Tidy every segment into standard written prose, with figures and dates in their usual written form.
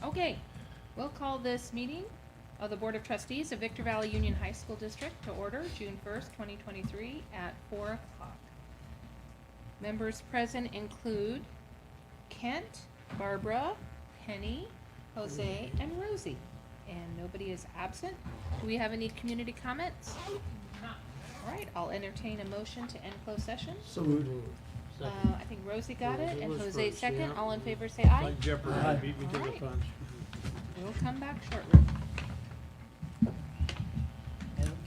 Okay, we'll call this meeting of the Board of Trustees of Victor Valley Union High School District to order June 1st, 2023 at 4 o'clock. Members present include Kent, Barbara, Penny, Jose, and Rosie. And nobody is absent. Do we have any community comments? All right, I'll entertain a motion to end closed session. So moved. I think Rosie got it, and was Jose first, second. yeah. All in favor say aye. Like Jeopardy, Aye. beat me to the Alright. punch. We'll come back shortly.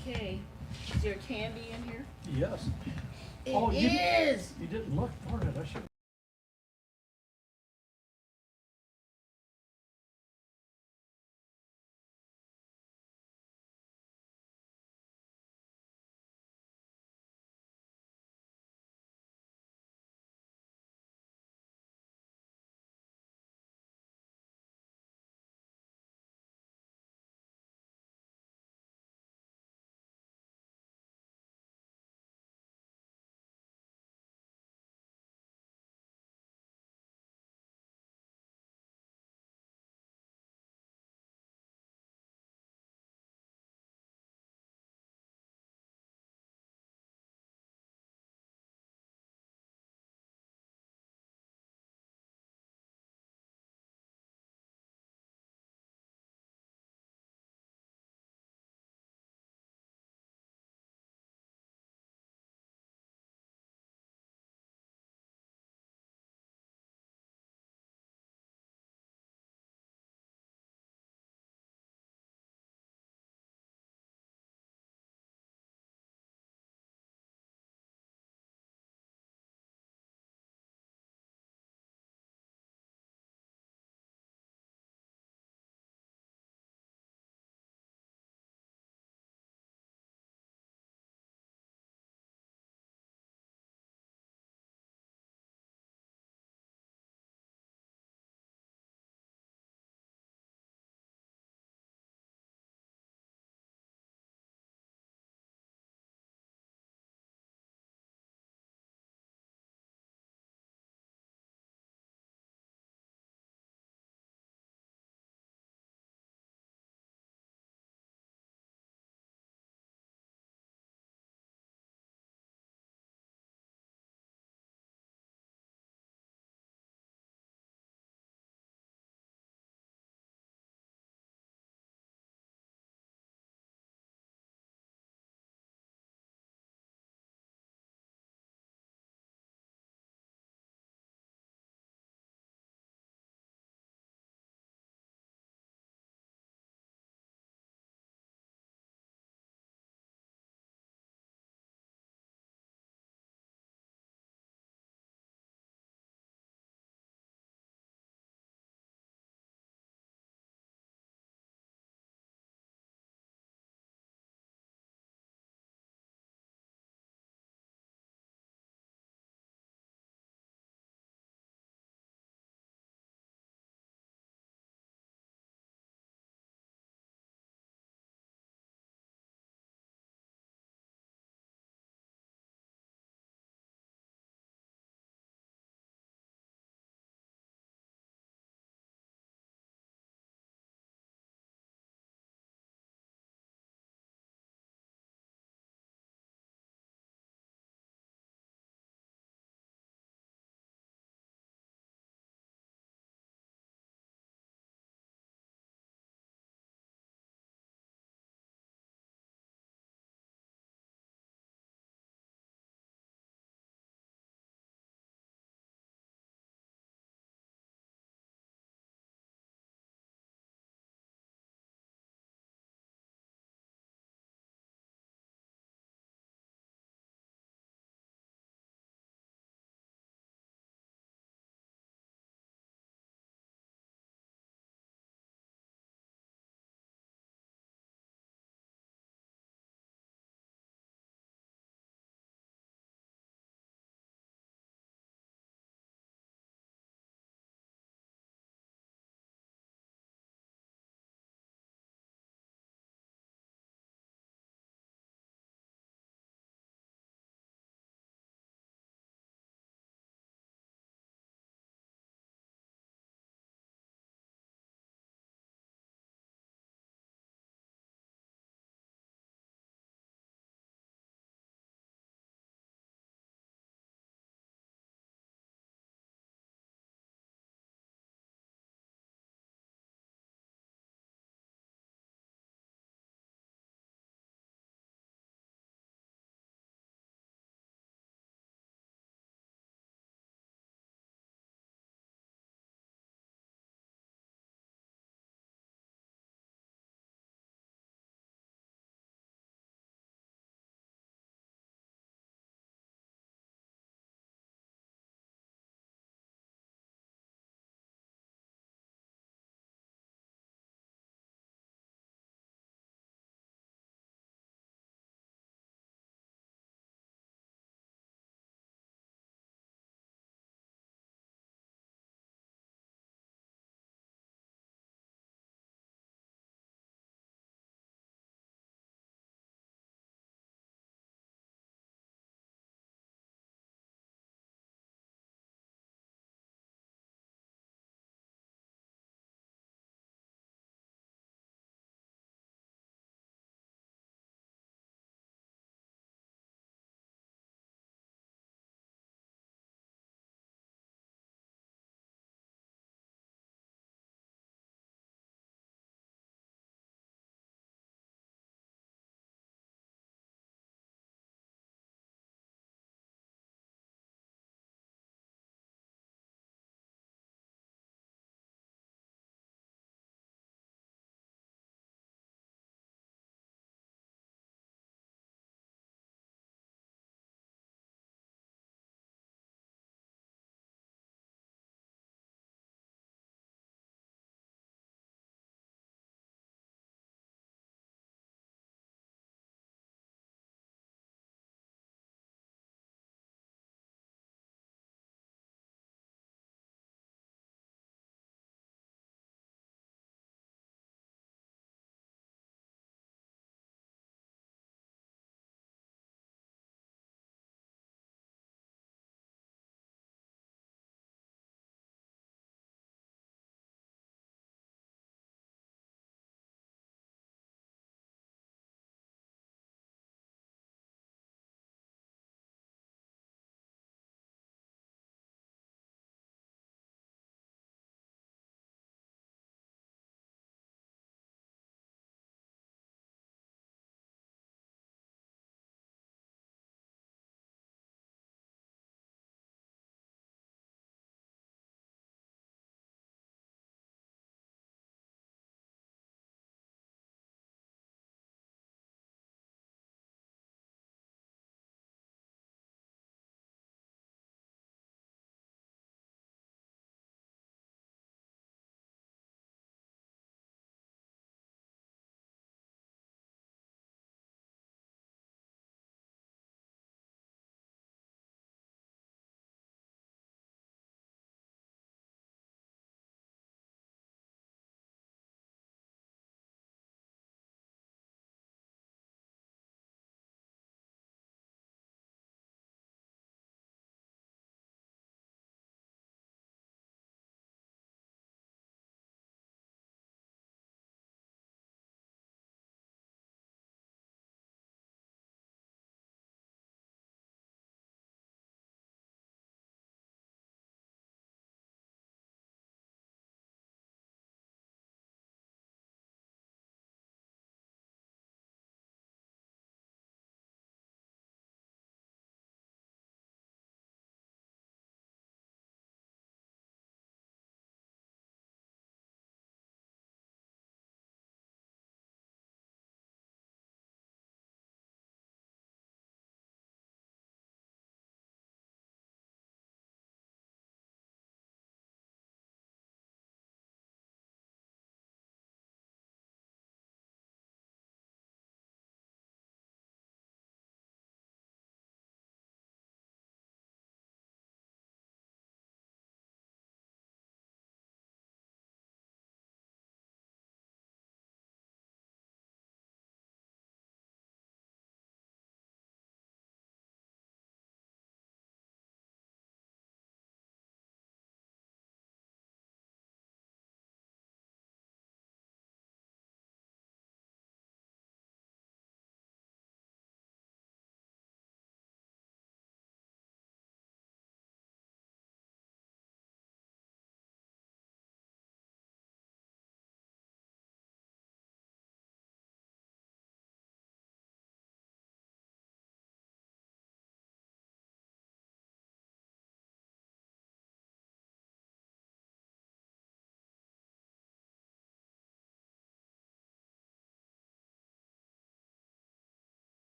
Okay, is there candy in here? Yes. It Oh, you- is! You didn't look for it, I should.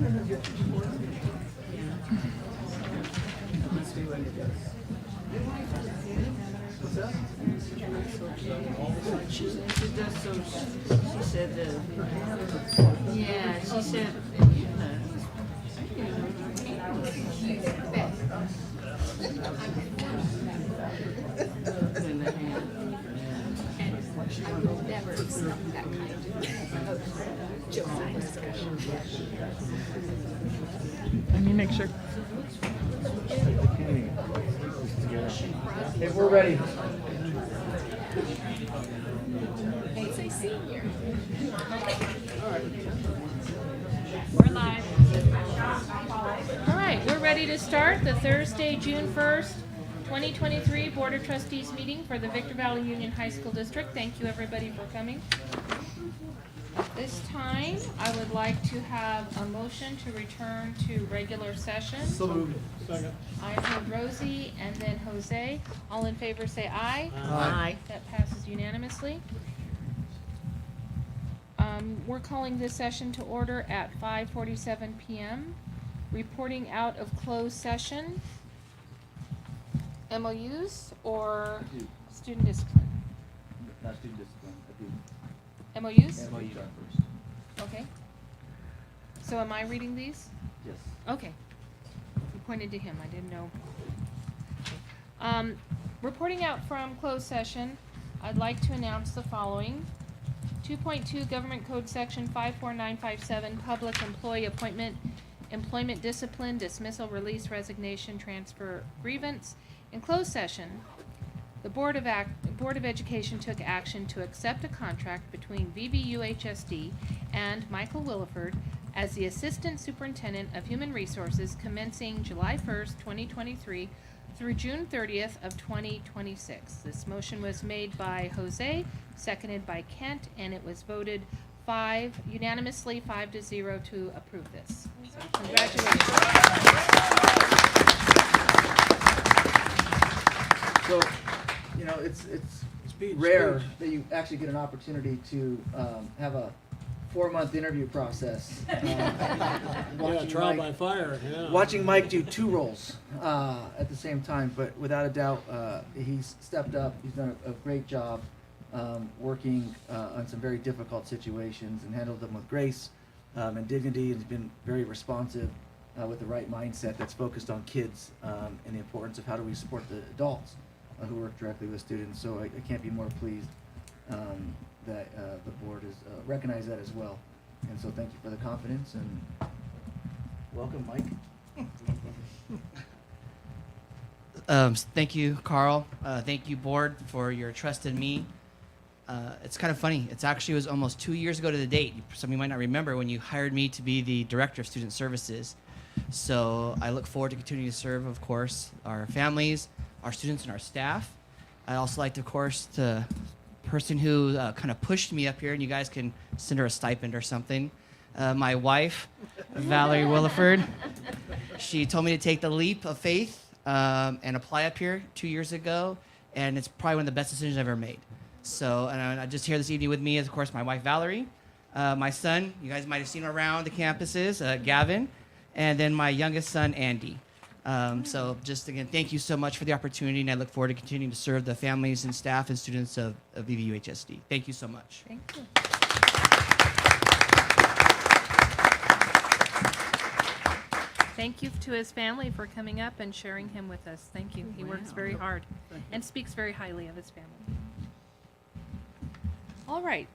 She does so. She said, yeah, she said, I've never snuck that kind of design discussion. Let me make sure. Hey, we're ready. It's a senior. We're live. All right, we're ready to start the Thursday, June 1st, 2023 Board of Trustees meeting for the Victor Valley Union High School District. Thank you, everybody, for coming. At this time, I would like to have a motion to return to regular session. So moved. Second. I heard Rosie and then Jose. All in favor say aye. "Aye." That passes unanimously. We're calling this session to order at 5:47 p.m. Reporting out of closed session. MOUs or student discipline? Not student discipline, I do. MOUs? MOU first. Okay. So am I reading these? Yes. Okay. You pointed to him, I didn't know. Reporting out from closed session, I'd like to announce the following. 2.2 Government Code Section 54957, Public Employee Appointment, Employment Discipline, Dismissal, Release, Resignation, Transfer, Grievance. In closed session, the Board of Education took action to accept a contract between VVUHSD and Michael Williford as the Assistant Superintendent of Human Resources commencing July 1st, 2023 through June 30th of 2026. This motion was made by Jose, seconded by Kent, and it was voted unanimously 5-0 to approve this. So congratulations. So, you know, it's rare that you actually get an opportunity to have a 4-month interview process. Yeah, trial by fire, yeah. Watching Mike do 2 roles at the same time, but without a doubt, he's stepped up. He's done a great job working on some very difficult situations and handled them with grace and dignity, and has been very responsive with the right mindset that's focused on kids and the importance of how do we support the adults who work directly with students. So I can't be more pleased that the board has recognized that as well. And so thank you for the confidence and welcome, Mike. Thank you, Carl. Thank you, board, for your trust in me. It's kind of funny. It actually was almost 2 years ago to the date. Some of you might not remember when you hired me to be the Director of Student Services. So I look forward to continuing to serve, of course, our families, our students, and our staff. I'd also like to, of course, the person who kind of pushed me up here, and you guys can send her a stipend or something. My wife, Valerie Williford. She told me to take the leap of faith and apply up here 2 years ago, and it's probably one of the best decisions I've ever made. So, and I just here this evening with me is, of course, my wife, Valerie, my son, you guys might have seen him around the campuses, Gavin, and then my youngest son, Andy. So just again, thank you so much for the opportunity, and I look forward to continuing to serve the families and staff and students of VVUHSD. Thank you so much. Thank you. Thank you to his family for coming up and sharing him with us. Thank you. He works very hard and speaks very highly of his family. All right.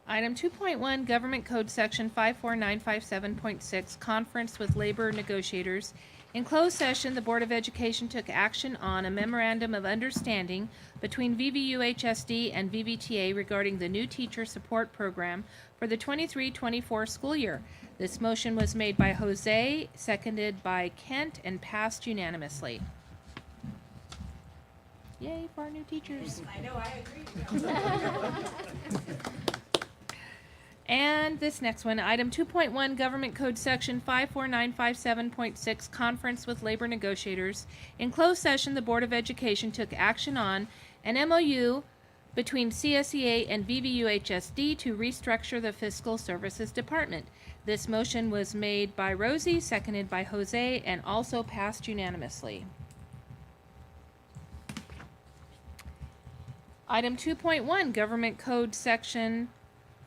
Item 2.1, Government Code Section 54957.6, Conference with Labor Negotiators. In closed session, the Board of Education took action on a memorandum of understanding between VVUHSD and VVTA regarding the new teacher support program for the 23-24 school year. This motion was made by Jose, seconded by Kent, and passed unanimously. Yay for our new teachers. I know, I agree. And this next one, item 2.1, Government Code Section 54957.6, Conference with Labor Negotiators. In closed session, the Board of Education took action on an MOU between CSEA and VVUHSD to restructure the Fiscal Services Department. This motion was made by Rosie, seconded by Jose, and also passed unanimously. Item 2.1, Government Code Section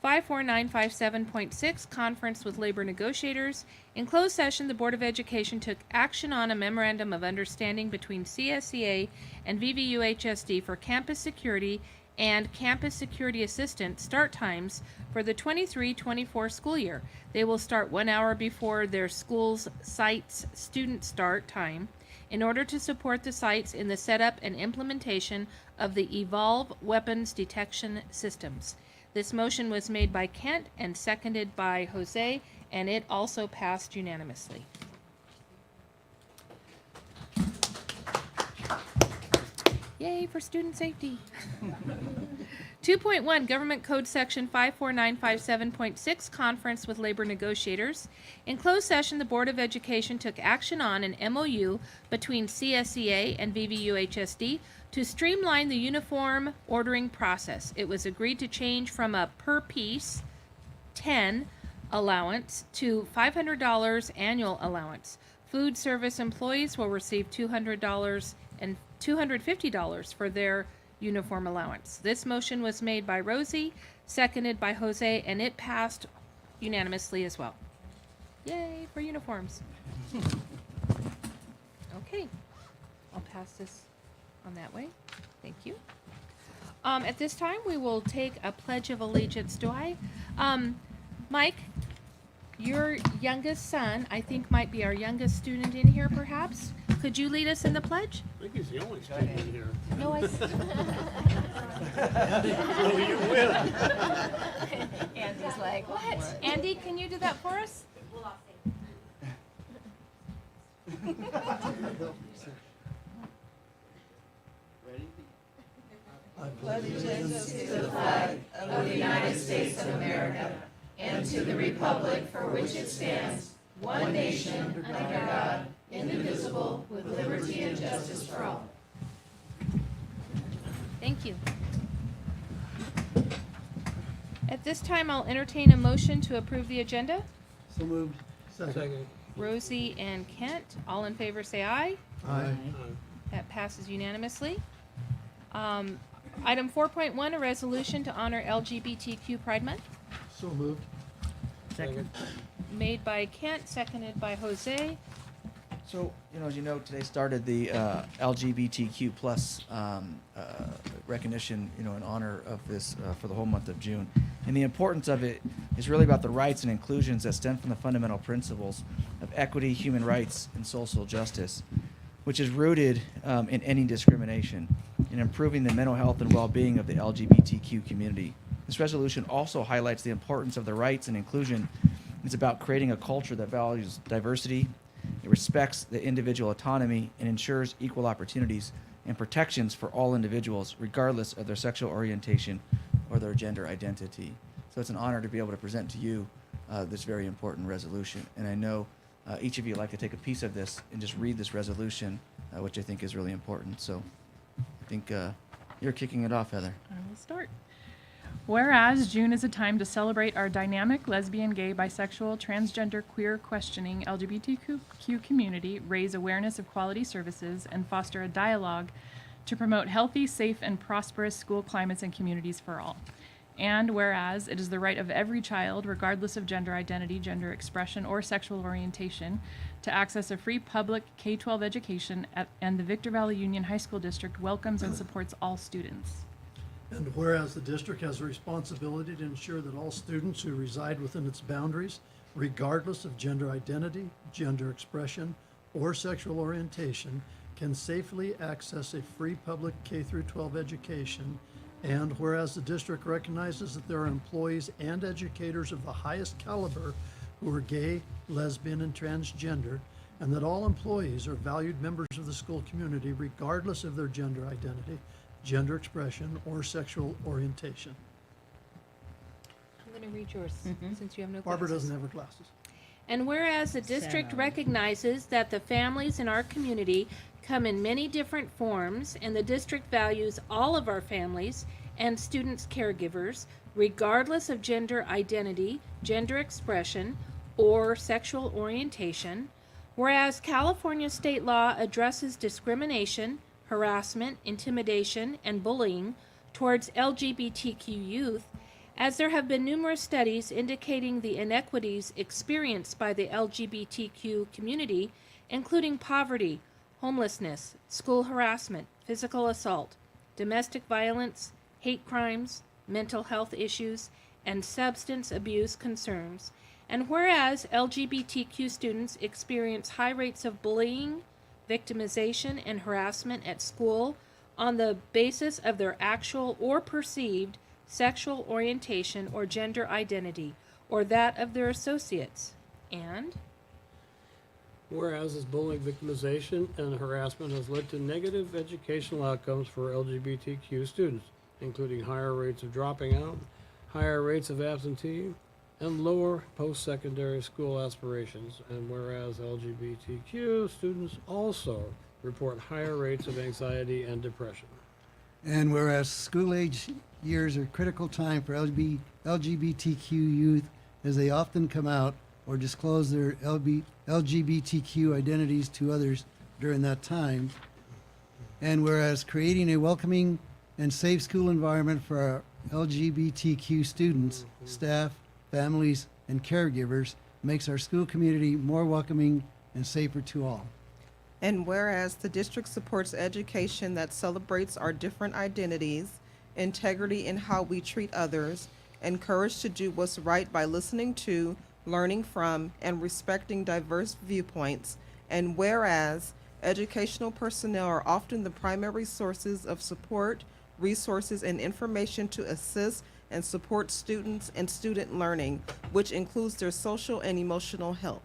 54957.6, Conference with Labor Negotiators. In closed session, the Board of Education took action on a memorandum of understanding between CSEA and VVUHSD for campus security and campus security assistant start times for the 23-24 school year. They will start 1 hour before their school's site's student start time in order to support the sites in the setup and implementation of the Evolve weapons detection systems. This motion was made by Kent and seconded by Jose, and it also passed unanimously. Yay for student safety. 2.1, Government Code Section 54957.6, Conference with Labor Negotiators. In closed session, the Board of Education took action on an MOU between CSEA and VVUHSD to streamline the uniform ordering process. It was agreed to change from a per piece 10 allowance to $500 annual allowance. Food service employees will receive $200 and $250 for their uniform allowance. This motion was made by Rosie, seconded by Jose, and it passed unanimously as well. Yay for uniforms. Okay, I'll pass this on that way. Thank you. At this time, we will take a Pledge of Allegiance. Mike, your youngest son, I think might be our youngest student in here perhaps. Could you lead us in the pledge? I think he's the only student in here. No, I. So you win. Andy's like, what? Andy, can you do that for us? Thank you. At this time, I'll entertain a motion to approve the agenda. So moved. Second. Rosie and Kent, all in favor say aye. Aye. That passes unanimously. Item 4.1, a resolution to honor LGBTQ Pride Month, So moved. Second. made by Kent, seconded by Jose. So, as you know, today started the LGBTQ plus recognition, in honor of this for the whole month of June. And the importance of it is really about the rights and inclusions that stem from the fundamental principles of equity, human rights, and social justice, which is rooted in ending discrimination and improving the mental health and well-being of the LGBTQ community. This resolution also highlights the importance of the rights and inclusion. It's about creating a culture that values diversity. It respects the individual autonomy and ensures equal opportunities and protections for all individuals, regardless of their sexual orientation or their gender identity. So it's an honor to be able to present to you this very important resolution. And I know each of you like to take a piece of this and just read this resolution, which I think is really important. So I think you're kicking it off, Heather. I will start. Whereas June is a time to celebrate our dynamic lesbian, gay, bisexual, transgender, queer, questioning, LGBTQ community, raise awareness of quality services, and foster a dialogue to promote healthy, safe, and prosperous school climates and communities for all. And whereas it is the right of every child, regardless of gender identity, gender expression, or sexual orientation, to access a free public K-12 education and the Victor Valley Union High School District welcomes and supports all students. And whereas the district has a responsibility to ensure that all students who reside within its boundaries, regardless of gender identity, gender expression, or sexual orientation, can safely access a free public K-12 education. And whereas the district recognizes that there are employees and educators of the highest caliber who are gay, lesbian, and transgender, and that all employees are valued members of the school community regardless of their gender identity, gender expression, or sexual orientation. I'm going to read yours since you have no Barbara glasses. doesn't have her glasses. And whereas the district recognizes that the families in our community come in many different forms, and the district values all of our families and students' caregivers, regardless of gender identity, gender expression, or sexual orientation. Whereas California state law addresses discrimination, harassment, intimidation, and bullying towards LGBTQ youth, as there have been numerous studies indicating the inequities experienced by the LGBTQ community, including poverty, homelessness, school harassment, physical assault, domestic violence, hate crimes, mental health issues, and substance abuse concerns. And whereas LGBTQ students experience high rates of bullying, victimization, and harassment at school on the basis of their actual or perceived sexual orientation or gender identity, or that of their associates. And Whereas this bullying, victimization, and harassment has led to negative educational outcomes for LGBTQ students, including higher rates of dropping out, higher rates of absentee, and lower post-secondary school aspirations. And whereas LGBTQ students also report higher rates of anxiety and depression. And whereas school-age years are critical time for LGBTQ youth, as they often come out or disclose their LGBTQ identities to others during that time. And whereas creating a welcoming and safe school environment for our LGBTQ students, staff, families, and caregivers makes our school community more welcoming and safer to all. And whereas the district supports education that celebrates our different identities, integrity in how we treat others, and courage to do what's right by listening to, learning from, and respecting diverse viewpoints. And whereas educational personnel are often the primary sources of support, resources, and information to assist and support students and student learning, which includes their social and emotional health.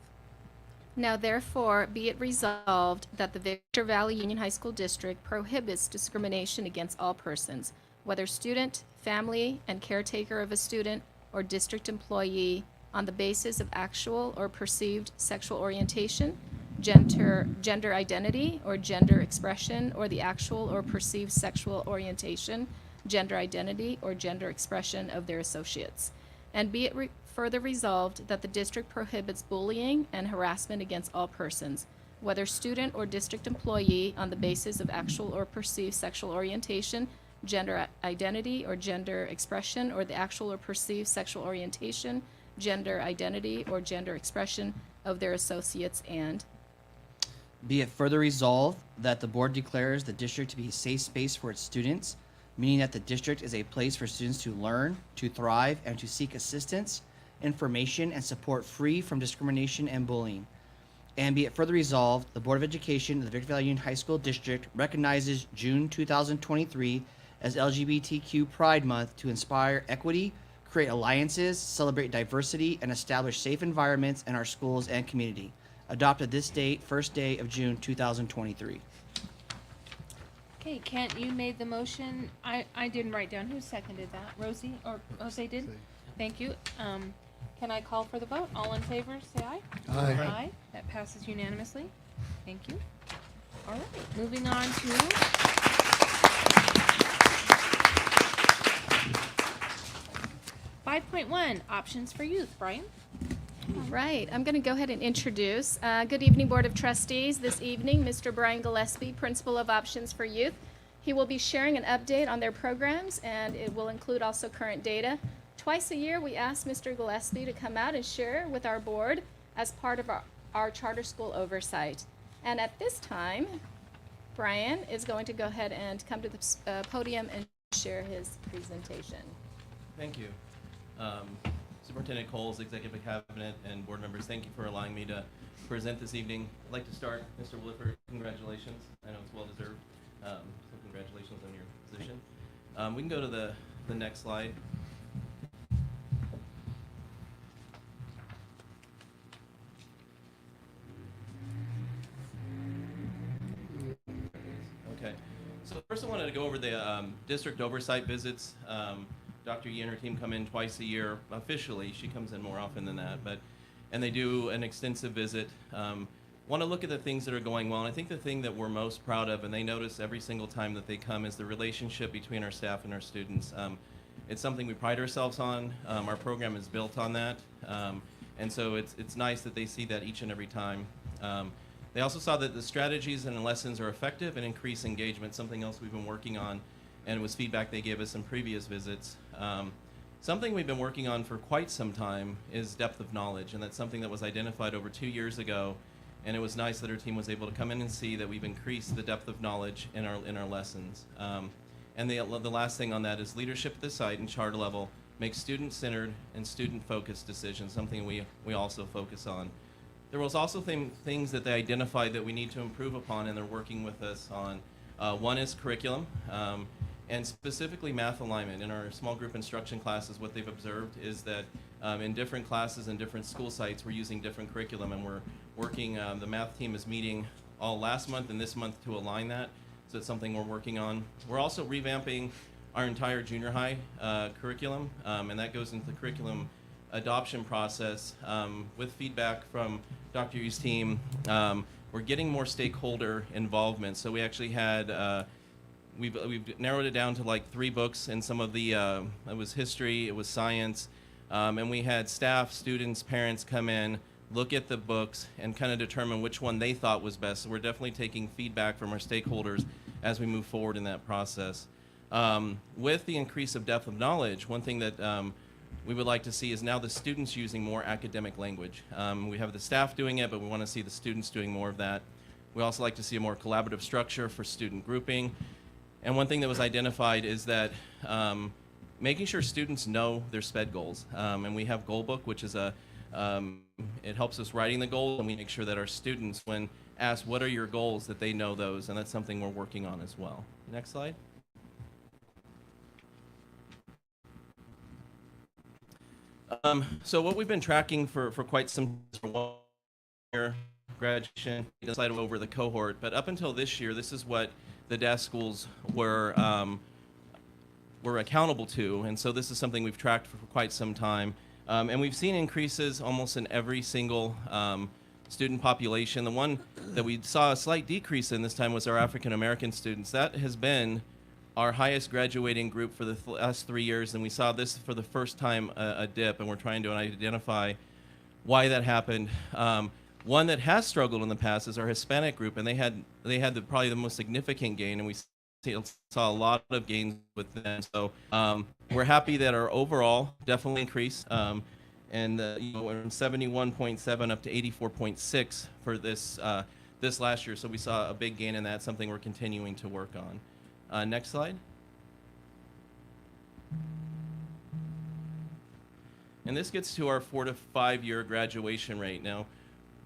Now therefore be it resolved that the Victor Valley Union High School District prohibits discrimination against all persons, whether student, family, and caretaker of a student, or district employee, on the basis of actual or perceived sexual orientation, gender identity, or gender expression, or the actual or perceived sexual orientation, gender identity, or gender expression of their associates. And be it further resolved that the district prohibits bullying and harassment against all persons, whether student or district employee, on the basis of actual or perceived sexual orientation, gender identity, or gender expression, or the actual or perceived sexual orientation, gender identity, or gender expression of their associates. And Be it further resolved that the board declares the district to be a safe space for its students, meaning that the district is a place for students to learn, to thrive, and to seek assistance, information, and support free from discrimination and bullying. And be it further resolved, the Board of Education of the Victor Valley Union High School District recognizes June 2023 as LGBTQ Pride Month to inspire equity, create alliances, celebrate diversity, and establish safe environments in our schools and community. Adopted this date, first day of June 2023. okay, Kent, you made the motion. I didn't write down who seconded that. Rosie or Jose did? Thank you. Can I call for the vote? All in favor, say aye. Aye. Aye. That passes unanimously. Thank you. All right, moving on to 5.1, options for youth. Brian? all right, I'm going to go ahead and introduce. Good evening, Board of Trustees. This evening, Mr. Brian Gillespie, Principal of Options for Youth. He will be sharing an update on their programs, and it will include also current data. Twice a year, we ask Mr. Gillespie to come out and share with our board as part of our charter school oversight. And at this time, Brian is going to go ahead and come to the podium and share his presentation. Thank you. Superintendent Coles, Executive Cabinet, and board members, thank you for allowing me to present this evening. I'd like to start, Mr. Williford, congratulations. I know it's well deserved, so congratulations on your position. We can go to the next slide. Okay, so first I wanted to go over the district oversight visits. Dr. Yee and her team come in twice a year officially. She comes in more often than that, and they do an extensive visit. want to look at the things that are going well. And I think the thing that we're most proud of, and they notice every single time that they come, is the relationship between our staff and our students. It's something we pride ourselves on. Our program is built on that. And so it's nice that they see that each and every time. They also saw that the strategies and lessons are effective and increase engagement, something else we've been working on, and it was feedback they gave us in previous visits. Something we've been working on for quite some time is depth of knowledge, and that's something that was identified over 2 years ago, and it was nice that our team was able to come in and see that we've increased the depth of knowledge in our lessons. And the last thing on that is leadership at the site and charter level makes student-centered and student-focused decisions, something we also focus on. There was also things that they identified that we need to improve upon, and they're working with us on. One is curriculum, and specifically math alignment. In our small group instruction classes, what they've observed is that in different classes and different school sites, we're using different curriculum, and we're working, the math team is meeting all last month and this month to align that, so it's something we're working on. We're also revamping our entire junior high curriculum, and that goes into the curriculum adoption process with feedback from Dr. Yu's team. We're getting more stakeholder involvement, so we actually had we've narrowed it down to like 3 books, and some of the it was history, it was science, and we had staff, students, parents come in, look at the books, and kind of determine which one they thought was best. So we're definitely taking feedback from our stakeholders as we move forward in that process. With the increase of depth of knowledge, one thing that we would like to see is now the students using more academic language. We have the staff doing it, but we want to see the students doing more of that. We also like to see a more collaborative structure for student grouping. And one thing that was identified is that making sure students know their SPED goals. And we have Goal Book, which is it helps us writing the goals, and we make sure that our students, when asked what are your goals, that they know those, and that's something we're working on as well. Next slide. So what we've been tracking for quite some year graduation, slide over the cohort, but up until this year, this is what the DAS schools were accountable to, and so this is something we've tracked for quite some time, and we've seen increases almost in every single student population. The one that we saw a slight decrease in this time was our African American students. That has been our highest graduating group for the last 3 years, and we saw this for the first time a dip, and we're trying to identify why that happened. One that has struggled in the past is our Hispanic group, and they had probably the most significant gain, and we saw a lot of gains with them. So we're happy that our overall definitely increased, and we're from 71.7 up to 84.6 for this last year. So we saw a big gain in that, something we're continuing to work on. Next slide. And this gets to our 4 to 5 year graduation rate. Now,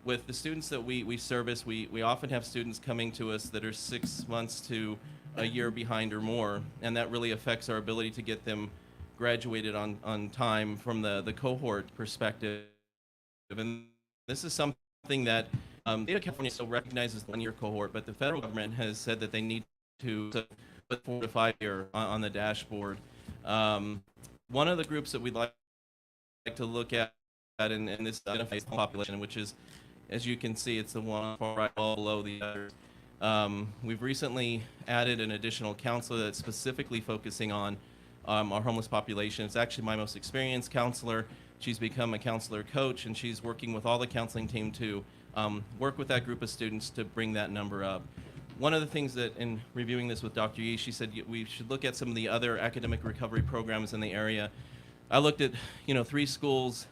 with the students that we service, we often have students coming to us that are 6 months to a year behind or more, and that really affects our ability to get them graduated on time from the cohort perspective. And this is something that State of California still recognizes the 1-year cohort, but the federal government has said that they need to put 4 to 5 year on the dashboard. One of the groups that we'd like to look at, and this identifies the population, which is, as you can see, it's the one far right below the others. We've recently added an additional counselor that's specifically focusing on our homeless population. It's actually my most experienced counselor. She's become a counselor coach, and she's working with all the counseling team to work with that group of students to bring that number up. One of the things that, in reviewing this with Dr. Yee, she said we should look at some of the other academic recovery programs in the area. I looked at 3 schools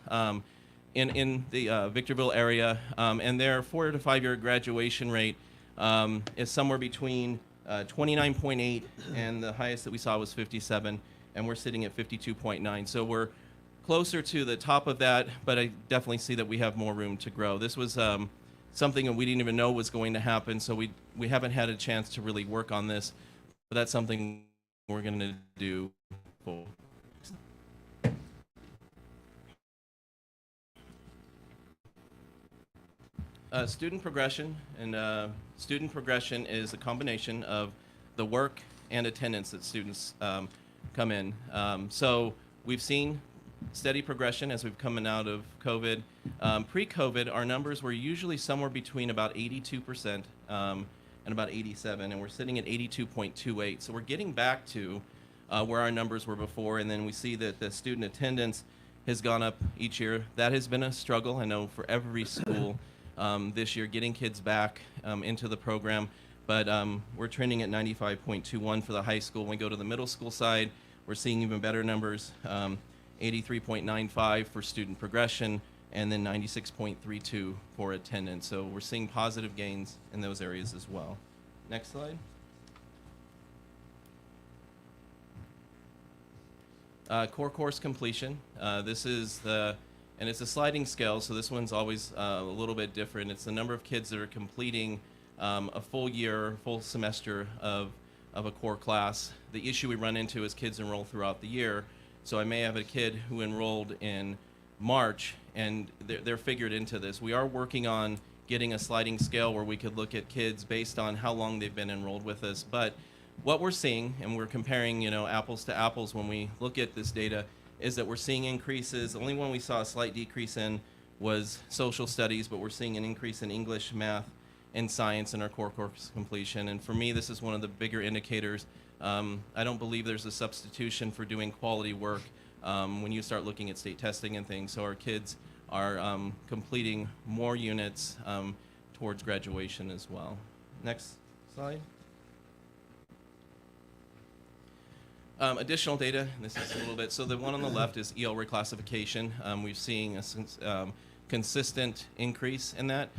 in the Victorville area, and their 4 to 5 year graduation rate is somewhere between 29.8, and the highest that we saw was 57, and we're sitting at 52.9. So we're closer to the top of that, but I definitely see that we have more room to grow. This was something that we didn't even know was going to happen, so we haven't had a chance to really work on this, but that's something we're going to do. Student progression, and student progression is a combination of the work and attendance that students come in. So we've seen steady progression as we've come out of COVID. Pre-COVID, our numbers were usually somewhere between about 82% and about 87, and we're sitting at 82.28. So we're getting back to where our numbers were before, and then we see that the student attendance has gone up each year. That has been a struggle, I know, for every school this year, getting kids back into the program. But we're trending at 95.21 for the high school. When we go to the middle school side, we're seeing even better numbers, 83.95 for student progression, and then 96.32 for attendance. So we're seeing positive gains in those areas as well. Next slide. Core course completion. This is and it's a sliding scale, so this one's always a little bit different. It's the number of kids that are completing a full year, full semester of a core class. The issue we run into is kids enroll throughout the year. So I may have a kid who enrolled in March, and they're figured into this. We are working on getting a sliding scale where we could look at kids based on how long they've been enrolled with us. But what we're seeing, and we're comparing, apples to apples when we look at this data, is that we're seeing increases. The only one we saw a slight decrease in was social studies, but we're seeing an increase in English, math, and science in our core course completion. And for me, this is one of the bigger indicators. I don't believe there's a substitution for doing quality work when you start looking at state testing and things. So our kids are completing more units towards graduation as well. Next slide. Additional data, this is a little bit, so the one on the left is EL reclassification. We're seeing a consistent increase in that.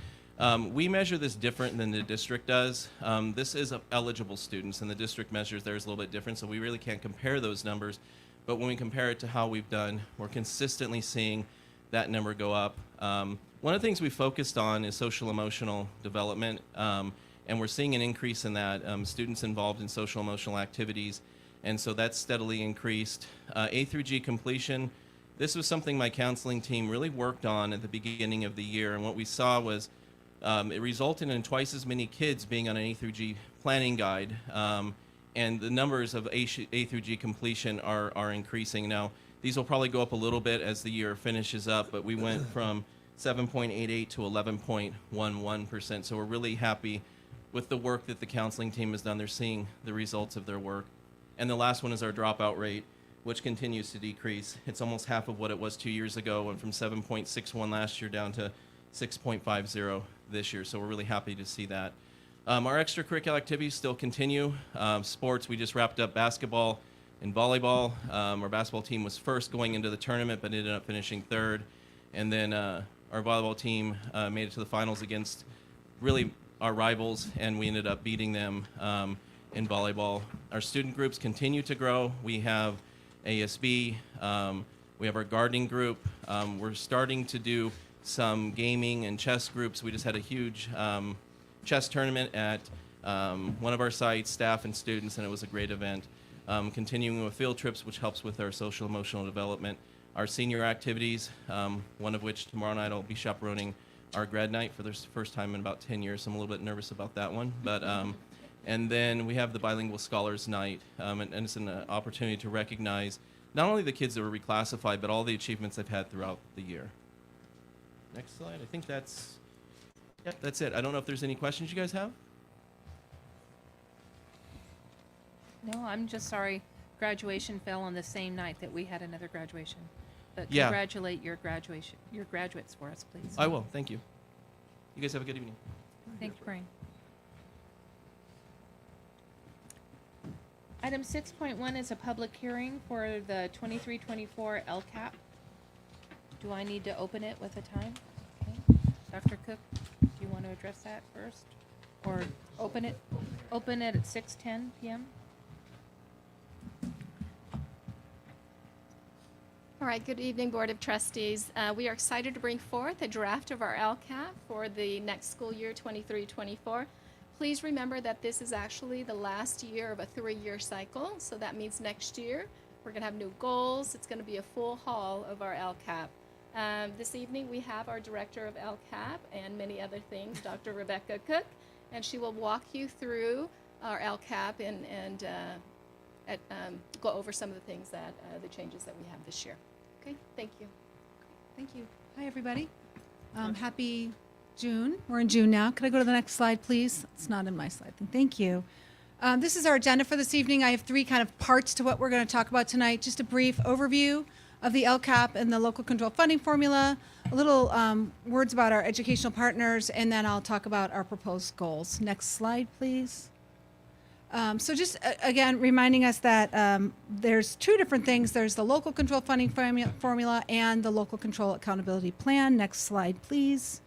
We measure this different than the district does. This is eligible students, and the district measures theirs a little bit different, so we really can't compare those numbers. But when we compare it to how we've done, we're consistently seeing that number go up. One of the things we focused on is social emotional development, and we're seeing an increase in that, students involved in social emotional activities, and so that's steadily increased. A through G completion, this was something my counseling team really worked on at the beginning of the year, and what we saw was it resulted in twice as many kids being on an A through G planning guide, and the numbers of A through G completion are increasing. Now, these will probably go up a little bit as the year finishes up, but we went from 7.88 to 11.11%, so we're really happy with the work that the counseling team has done. They're seeing the results of their work. And the last one is our dropout rate, which continues to decrease. It's almost half of what it was 2 years ago, went from 7.61 last year down to 6.50 this year, so we're really happy to see that. Our extracurricular activities still continue. Sports, we just wrapped up basketball and volleyball. Our basketball team was first going into the tournament, but ended up finishing third. And then our volleyball team made it to the finals against really our rivals, and we ended up beating them in volleyball. Our student groups continue to grow. We have ASB, we have our gardening group. We're starting to do some gaming and chess groups. We just had a huge chess tournament at one of our sites, staff and students, and it was a great event. Continuing with field trips, which helps with our social emotional development. Our senior activities, one of which tomorrow night I'll be chaperoning our grad night for the first time in about 10 years, so I'm a little bit nervous about that one. But and then we have the Bilingual Scholars Night, and it's an opportunity to recognize not only the kids that were reclassified, but all the achievements they've had throughout the year. Next slide. I think that's it. I don't know if there's any questions you guys have. No, I'm just sorry graduation fell on the same night that we had another graduation. But Yeah. congratulate your graduates for us, please. I will. Thank you. You guys have a good evening. Thank you, Brian. Item 6.1 is a public hearing for the 23-24 LCAP. Do I need to open it with a time? Okay. Dr. Cook, do you want to address that first? Or open it at 6:10 p.m.? All right, good evening, Board of Trustees. We are excited to bring forth a draft of our LCAP for the next school year, 23-24. Please remember that this is actually the last year of a 3-year cycle, so that means next year we're going to have new goals. It's going to be a full haul of our LCAP. This evening we have our Director of LCAP and many other things, Dr. Rebecca Cook, and she will walk you through our LCAP and go over some of the things that, the changes that we have this year. Okay, thank you. Thank you. Hi, everybody. Happy June. We're in June now. Could I go to the next slide, please? It's not in my slide thing. Thank you. This is our agenda for this evening. I have three kind of parts to what we're going to talk about tonight. Just a brief overview of the LCAP and the local control funding formula, a little words about our educational partners, and then I'll talk about our proposed goals. Next slide, please. So just again, reminding us that there's two different things. There's the local control funding formula and the local control accountability plan. Next slide, please.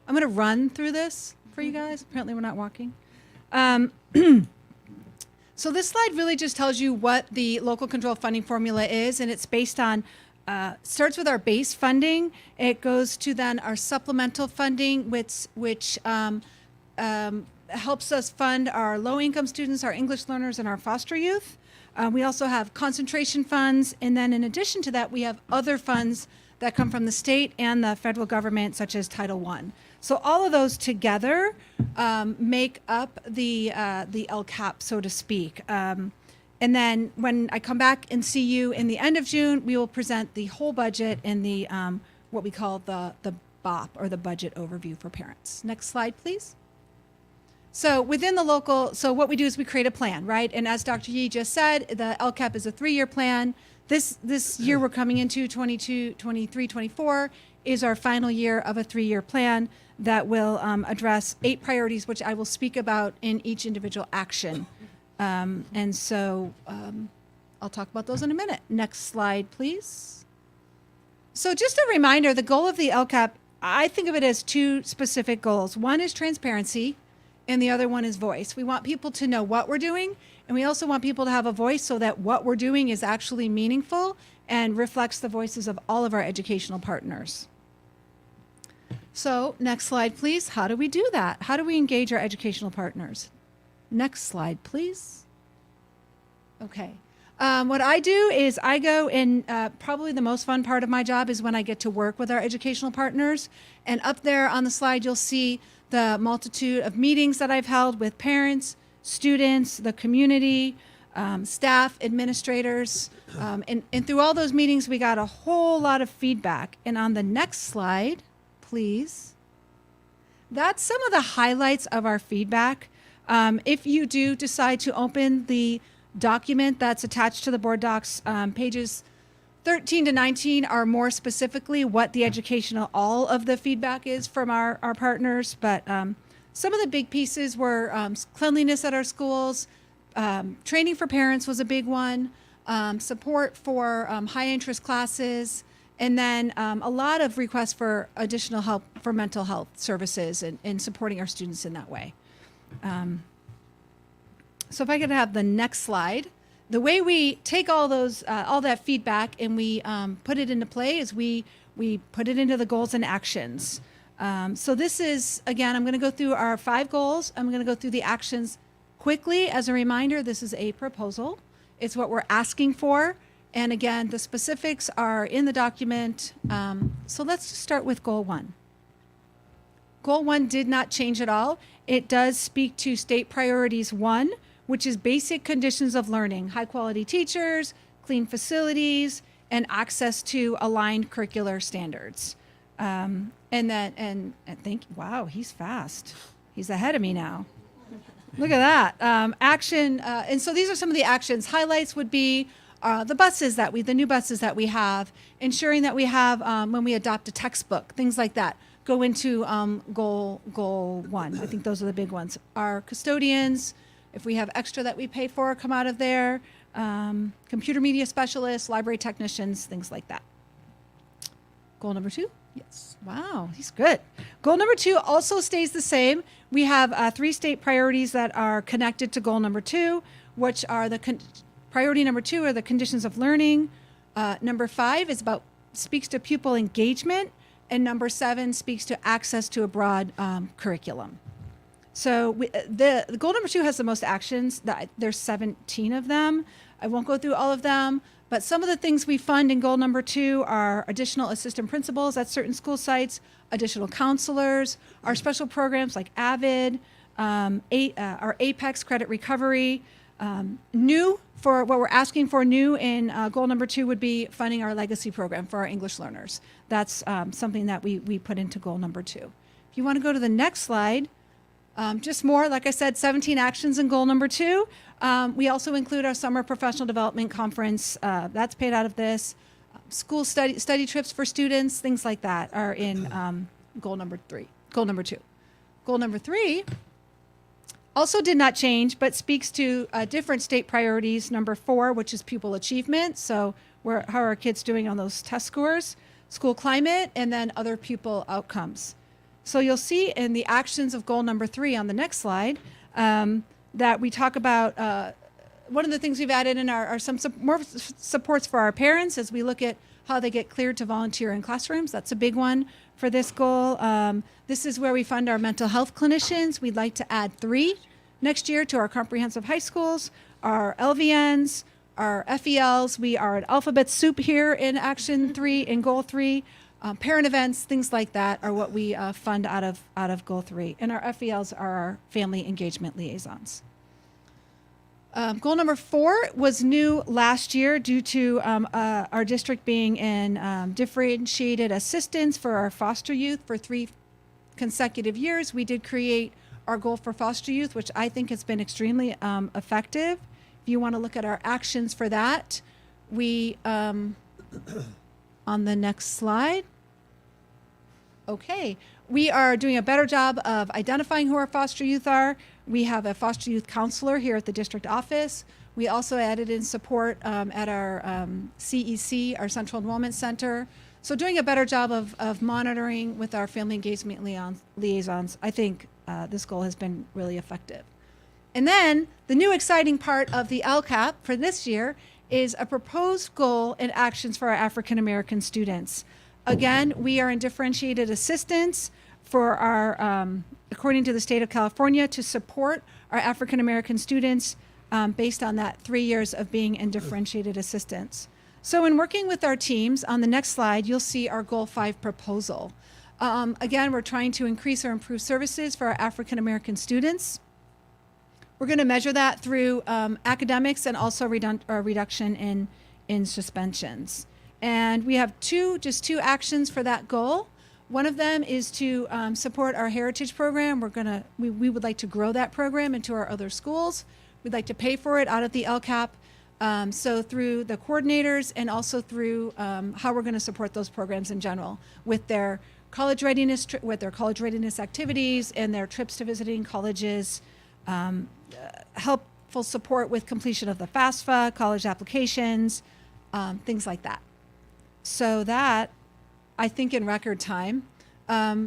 I'm going to run through this for you guys. Apparently we're not walking. So this slide really just tells you what the local control funding formula is, and it's based on, starts with our base funding. It goes to then our supplemental funding, which helps us fund our low-income students, our English learners, and our foster youth. We also have concentration funds, and then in addition to that, we have other funds that come from the state and the federal government, such as Title I. So all of those together make up the LCAP, so to speak. And then when I come back and see you in the end of June, we will present the whole budget in the what we call the BOP, or the budget overview for parents. Next slide, please. So within the local, so what we do is we create a plan, right? And as Dr. Yee just said, the LCAP is a 3-year plan. This year we're coming into 22, 23, 24 is our final year of a 3-year plan that will address 8 priorities, which I will speak about in each individual action. And so I'll talk about those in a minute. Next slide, please. So just a reminder, the goal of the LCAP, I think of it as 2 specific goals. One is transparency, and the other one is voice. We want people to know what we're doing, and we also want people to have a voice so that what we're doing is actually meaningful and reflects the voices of all of our educational partners. So next slide, please. How do we do that? How do we engage our educational partners? Next slide, please. Okay. What I do is I go and probably the most fun part of my job is when I get to work with our educational partners. And up there on the slide, you'll see the multitude of meetings that I've held with parents, students, the community, staff, administrators. And through all those meetings, we got a whole lot of feedback. And on the next slide, please, that's some of the highlights of our feedback. If you do decide to open the document that's attached to the board docs, pages 13 to 19 are more specifically what the educational, all of the feedback is from our partners. But some of the big pieces were cleanliness at our schools, training for parents was a big one, support for high interest classes, and then a lot of requests for additional help for mental health services and supporting our students in that way. So if I could have the next slide. The way we take all those, all that feedback and we put it into play is we put it into the goals and actions. So this is, again, I'm going to go through our 5 goals. I'm going to go through the actions quickly. As a reminder, this is a proposal. It's what we're asking for. And again, the specifics are in the document. So let's just start with goal 1. Goal 1 did not change at all. It does speak to state priorities 1, which is basic conditions of learning, high quality teachers, clean facilities, and access to aligned curricular standards. And think, wow, he's fast. He's ahead of me now. Look at that. Action, and so these are some of the actions. Highlights would be the new buses that we have, ensuring that we have, when we adopt a textbook, things like that, go into goal 1. I think those are the big ones. Our custodians, if we have extra that we pay for, come out of there. Computer media specialists, library technicians, things like that. Goal number 2? Yes. Wow, he's good. Goal number 2 also stays the same. We have 3 state priorities that are connected to goal number 2, which are priority number 2 are the conditions of learning. Number 5 speaks to pupil engagement. And number 7 speaks to access to a broad curriculum. So the goal number 2 has the most actions. There's 17 of them. I won't go through all of them, but some of the things we fund in goal number 2 are additional assistant principals at certain school sites, additional counselors, our special programs like AVID, our Apex credit recovery, new for what we're asking for new in goal number 2 would be funding our legacy program for our English learners. That's something that we put into goal number 2. If you want to go to the next slide, just more, like I said, 17 actions in goal number 2. We also include our summer professional development conference. That's paid out of this. School study trips for students, things like that are in goal number 2. Goal number 3 also did not change, but speaks to different state priorities. Number 4, which is pupil achievement. So how are our kids doing on those test scores? School climate, and then other pupil outcomes. So you'll see in the actions of goal number 3 on the next slide that we talk about one of the things we've added in are some more supports for our parents as we look at how they get cleared to volunteer in classrooms. That's a big one for this goal. This is where we fund our mental health clinicians. We'd like to add 3 next year to our comprehensive high schools, our LVNs, our FELs. We are at alphabet soup here in action 3, in goal 3. Parent events, things like that are what we fund out of goal 3. And our FELs are our family engagement liaisons. Goal number 4 was new last year due to our district being in differentiated assistance for our foster youth for 3 consecutive years. We did create our goal for foster youth, which I think has been extremely effective. If you want to look at our actions for that, we, on the next slide. Okay, we are doing a better job of identifying who our foster youth are. We have a foster youth counselor here at the district office. We also added in support at our CEC, our Central Enrollment Center. So doing a better job of monitoring with our family engagement liaisons. I think this goal has been really effective. And then the new exciting part of the LCAP for this year is a proposed goal and actions for our African American students. Again, we are in differentiated assistance for our, according to the state of California, to support our African American students based on that 3 years of being in differentiated assistance. So in working with our teams, on the next slide, you'll see our Goal 5 proposal. Again, we're trying to increase or improve services for our African American students. We're going to measure that through academics and also reduction in suspensions. And we have just two actions for that goal. One of them is to support our heritage program. We would like to grow that program into our other schools. We'd like to pay for it out of the LCAP. So through the coordinators and also through how we're going to support those programs in general with their college readiness, activities and their trips to visiting colleges, helpful support with completion of the FAFSA, college applications, things like that. So that, I think in record time,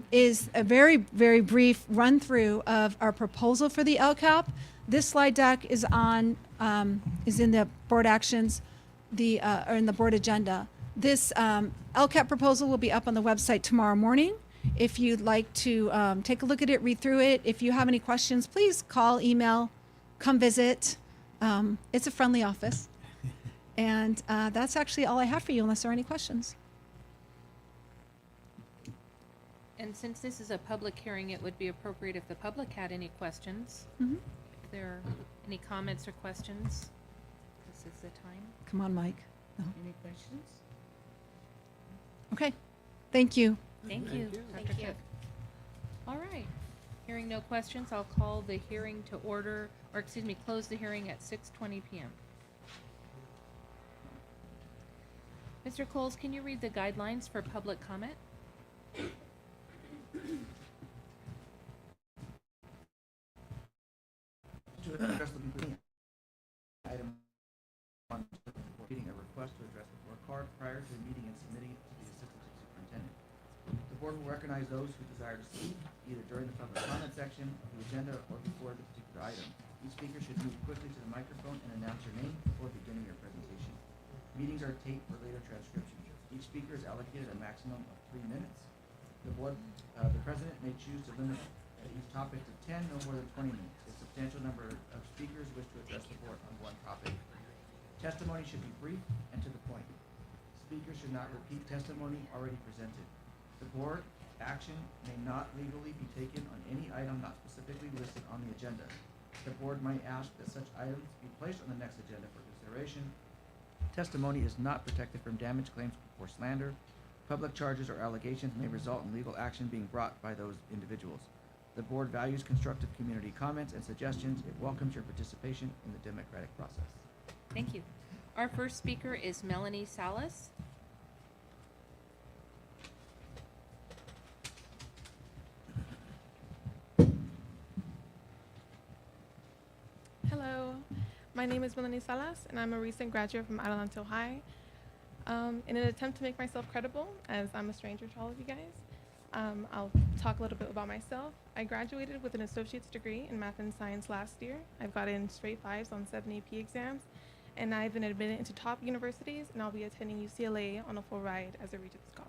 is a very, very brief run through of our proposal for the LCAP. This slide deck is in the board actions, or in the board agenda. This LCAP proposal will be up on the website tomorrow morning. If you'd like to take a look at it, read through it. If you have any questions, please call, email, come visit. It's a friendly office. And that's actually all I have for you, unless there are any questions. And since this is a public hearing, it would be appropriate if the public had any questions. Mm-hmm. If there are any comments or questions, this is the time. Come on, Mike. No. Any questions? Okay. Thank you. Thank you, Dr. Cook. All right. Hearing no questions, I'll call the hearing to order, or excuse me, close the hearing at 6:20 p.m. Mr. Coles, can you read the guidelines for public comment? To address the meeting item on repeating a request to address the board card prior to the meeting and submitting it to the assistant superintendent. The board will recognize those who desire to speak either during the public comment section of the agenda or before the particular item. Each speaker should move quickly to the microphone and announce your name before beginning your presentation. Meetings are taped for later transcription. Each speaker is allocated a maximum of 3 minutes. The president may choose to limit each topic to 10, no more than 20 minutes. A substantial number of speakers wish to address the board on one topic. Testimony should be brief and to the point. Speakers should not repeat testimony already presented. The board action may not legally be taken on any item not specifically listed on the agenda. the board might ask that such items be placed on the next agenda for consideration. Testimony is not protected from damage claims or slander. Public charges or allegations may result in legal action being brought by those individuals. The board values constructive community comments and suggestions. It welcomes your participation in the democratic process. Thank you. Our first speaker is Melanie Salas. Hello, my name is Melanie Salas, and I'm a recent graduate from Adelanto High. In an attempt to make myself credible, as I'm a stranger to all of you guys, I'll talk a little bit about myself. I graduated with an associate's degree in math and science last year. I've gotten straight 5s on 7 AP exams, and I've been admitted into top universities, and I'll be attending UCLA on a full ride as a Regent Scholar.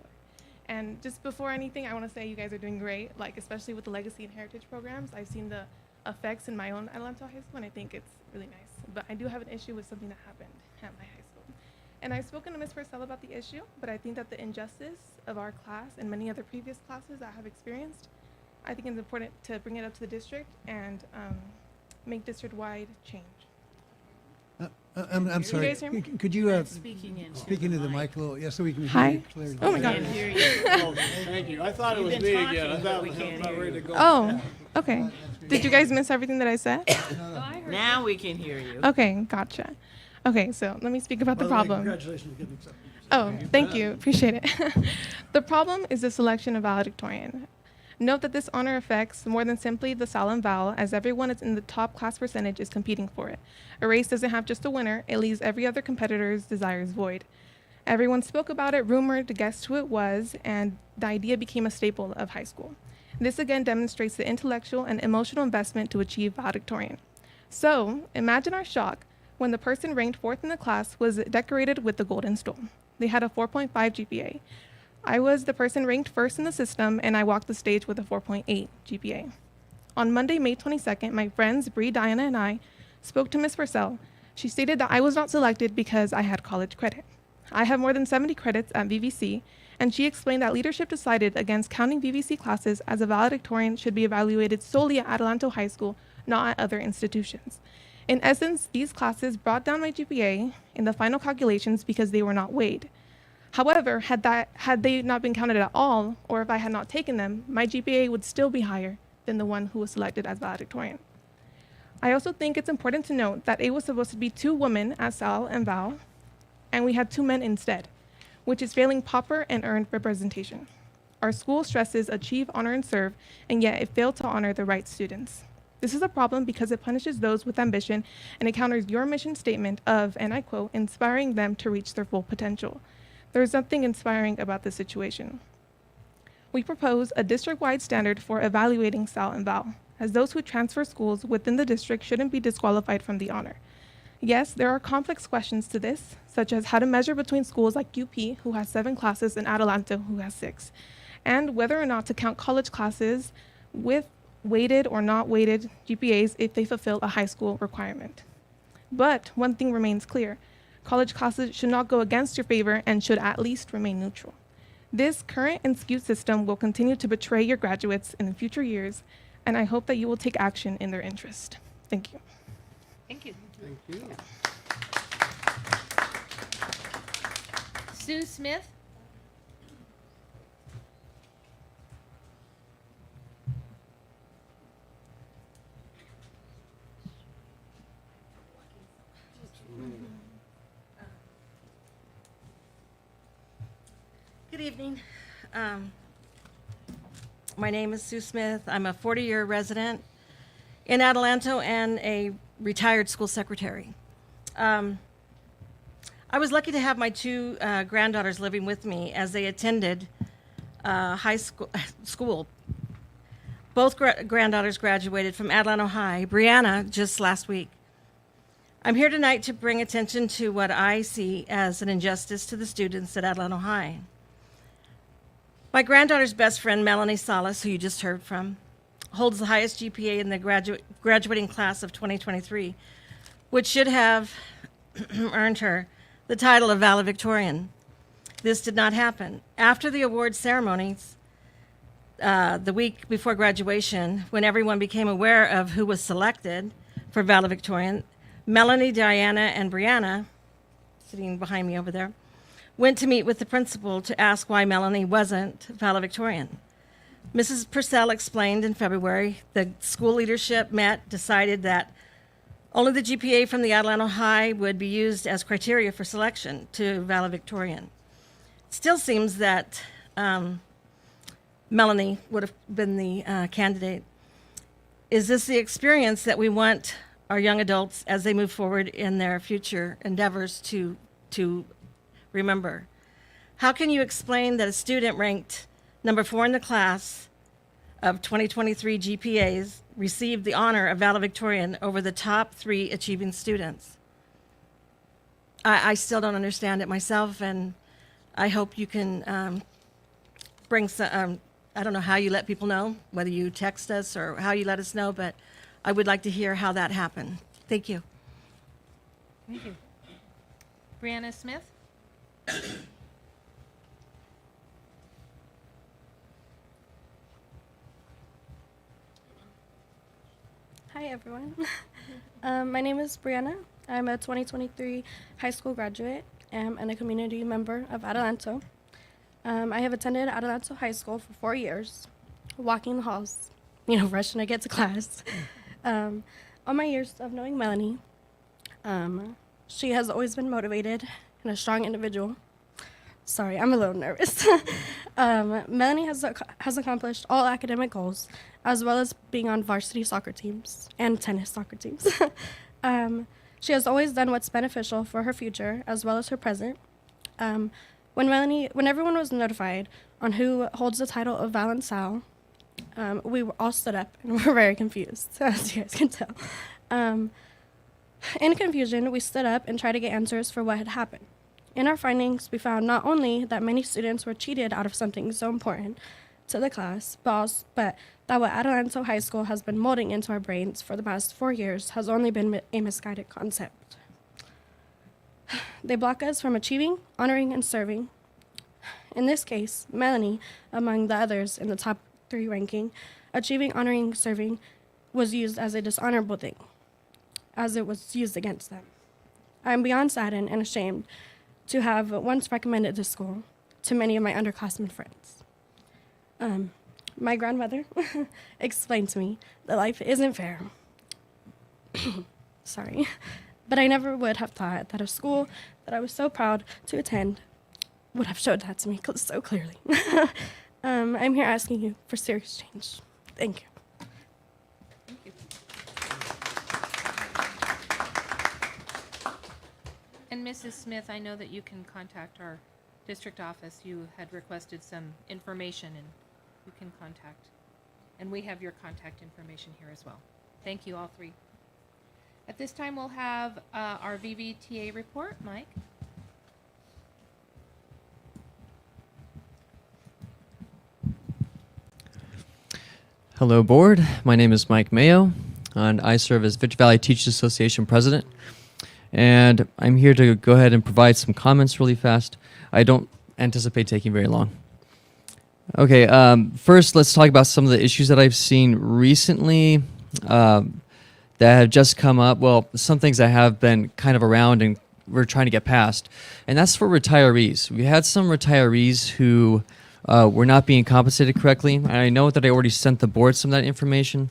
And just before anything, I want to say you guys are doing great, like especially with the legacy and heritage programs. I've seen the effects in my own Adelanto High School, and I think it's really nice. But I do have an issue with something that happened at my high school. And I've spoken to Ms. Purcell about the issue, but I think that the injustice of our class and many other previous classes that I have experienced, I think it's important to bring it up to the district and make district-wide change. I'm sorry. You guys hear me? Could you Speaking speak into the mic a little? Yeah, so we can hear Hi. you clearly. Oh my God. Can't hear you. Oh, thank you. I thought it was You've me been again. I talking, thought but we I was can't about hear ready to you. go. Oh, okay. Did you guys miss everything that I said? Now we can hear you. Okay, gotcha. Okay, so let me speak about the By the way, problem. Congratulations on getting accepted. Oh, thank you. Appreciate it. The problem is the selection of valedictorian. Note that this honor affects more than simply the Sal and Val, as everyone is in the top class percentage is competing for it. A race doesn't have just a winner, it leaves every other competitor's desires void. Everyone spoke about it, rumored, guessed who it was, and the idea became a staple of high school. This again demonstrates the intellectual and emotional investment to achieve valedictorian. So, imagine our shock when the person ranked 4th in the class was decorated with the Golden Stool. They had a 4.5 GPA. I was the person ranked 1st in the system, and I walked the stage with a 4.8 GPA. On Monday, May 22nd, my friends Bree, Diana, and I spoke to Ms. Purcell. She stated that I was not selected because I had college credit. I have more than 70 credits at VVC, and she explained that leadership decided against counting VVC classes as a valedictorian should be evaluated solely at Adelanto High School, not at other institutions. In essence, these classes brought down my GPA in the final calculations because they were not weighed. However, had they not been counted at all, or if I had not taken them, my GPA would still be higher than the one who was selected as valedictorian. I also think it's important to note that it was supposed to be 2 women as Sal and Val, and we had 2 men instead, which is failing proper and earned representation. Our school stresses achieve, honor, and serve, and yet it failed to honor the right students. This is a problem because it punishes those with ambition, and it counters your mission statement of, and I quote, inspiring them to reach their full potential. There is nothing inspiring about this situation. We propose a district-wide standard for evaluating Sal and Val, as those who transfer schools within the district shouldn't be disqualified from the honor. Yes, there are complex questions to this, such as how to measure between schools like UP, who has 7 classes, and Adelanto, who has 6, and whether or not to count college classes with weighted or not weighted GPAs if they fulfill a high school requirement. But one thing remains clear. College classes should not go against your favor and should at least remain neutral. This current and skewed system will continue to betray your graduates in future years, and I hope that you will take action in their interest. Thank you. Thank you. Thank you. Sue Smith. Good evening. My name is Sue Smith. I'm a 40-year resident in Adelanto and a retired school secretary. I was lucky to have my 2 granddaughters living with me as they attended high school. Both granddaughters graduated from Adelanto High, Brianna just last week. I'm here tonight to bring attention to what I see as an injustice to the students at Adelanto High. My granddaughter's best friend, Melanie Salas, who you just heard from, holds the highest GPA in the graduating class of 2023, which should have earned her the title of valedictorian. This did not happen. After the award ceremonies, the week before graduation, when everyone became aware of who was selected, for valedictorian. Melanie, Diana, and Brianna, sitting behind me over there, went to meet with the principal to ask why Melanie wasn't valedictorian. Mrs. Purcell explained in February the school leadership met, decided that only the GPA from the Adelanto High would be used as criteria for selection to valedictorian. Still seems that Melanie would have been the candidate. Is this the experience that we want our young adults as they move forward in their future endeavors to remember? How can you explain that a student ranked number 4 in the class of 2023 GPAs received the honor of valedictorian over the top 3 achieving students? I still don't understand it myself, and I hope you can bring some, I don't know how you let people know, whether you text us or how you let us know, but I would like to hear how that happened. Thank you. Thank you. Brianna Smith? Hi, everyone. My name is Brianna. I'm a 2023 high school graduate and a community member of Adelanto. I have attended Adelanto High School for 4 years, walking the halls, rushing to get to class. All my years of knowing Melanie, she has always been motivated and a strong individual. Sorry, I'm a little nervous. Melanie has accomplished all academic goals, as well as being on varsity soccer teams and tennis soccer teams. She has always done what's beneficial for her future, as well as her present. When everyone was notified on who holds the title of Val and Sal, we all stood up and were very confused, as you guys can tell. In confusion, we stood up and tried to get answers for what had happened. In our findings, we found not only that many students were cheated out of something so important to the class, but that what Adelanto High School has been molding into our brains for the past 4 years has only been a misguided concept. They block us from achieving, honoring, and serving. In this case, Melanie, among the others in the top 3 ranking, achieving, honoring, serving was used as a dishonorable thing, as it was used against them. I am beyond saddened and ashamed to have once recommended this school to many of my underclassmen friends. My grandmother explained to me that life isn't fair. Sorry. But I never would have thought that a school that I was so proud to attend would have showed that to me so clearly. I'm here asking you for serious change. Thank you. Thank you. And Mrs. Smith, I know that you can contact our district office. You had requested some information, and you can contact. And we have your contact information here as well. Thank you, all 3. At this time, we'll have our VVTA report. Mike? Hello, board. My name is Mike Mayo, and I serve as Victor Valley Teachers Association president. And I'm here to go ahead and provide some comments really fast. I don't anticipate taking very long. Okay, first let's talk about some of the issues that I've seen recently that have just come up. Well, some things that have been kind of around and we're trying to get past. And that's for retirees. We had some retirees who were not being compensated correctly. And I know that I already sent the board some of that information.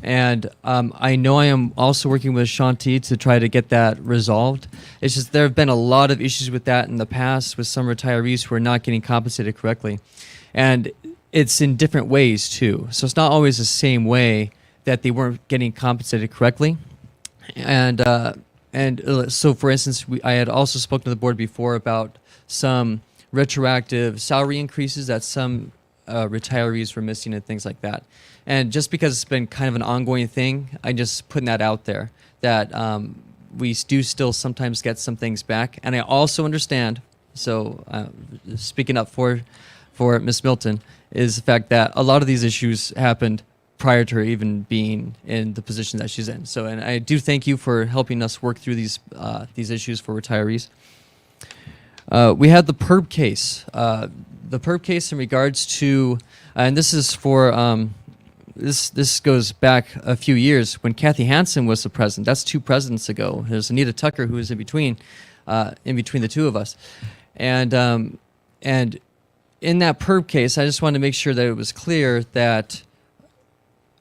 And I know I am also working with Shanti to try to get that resolved. It's just there have been a lot of issues with that in the past with some retirees who are not getting compensated correctly. And it's in different ways too. So it's not always the same way that they weren't getting compensated correctly. And so for instance, I had also spoken to the board before about some retroactive salary increases that some retirees were missing and things like that. And just because it's been kind of an ongoing thing, I'm just putting that out there, that we do still sometimes get some things back. And I also understand, so speaking up for Ms. Milton, is the fact that a lot of these issues happened prior to her even being in the position that she's in. So, and I do thank you for helping us work through these issues for retirees. We had the PERB case. The PERB case in regards to, and this is for this goes back a few years when Kathy Hansen was the president. That's 2 presidents ago. There's Anita Tucker who was in between the two of us, and in that PERB case, I just wanted to make sure that it was clear that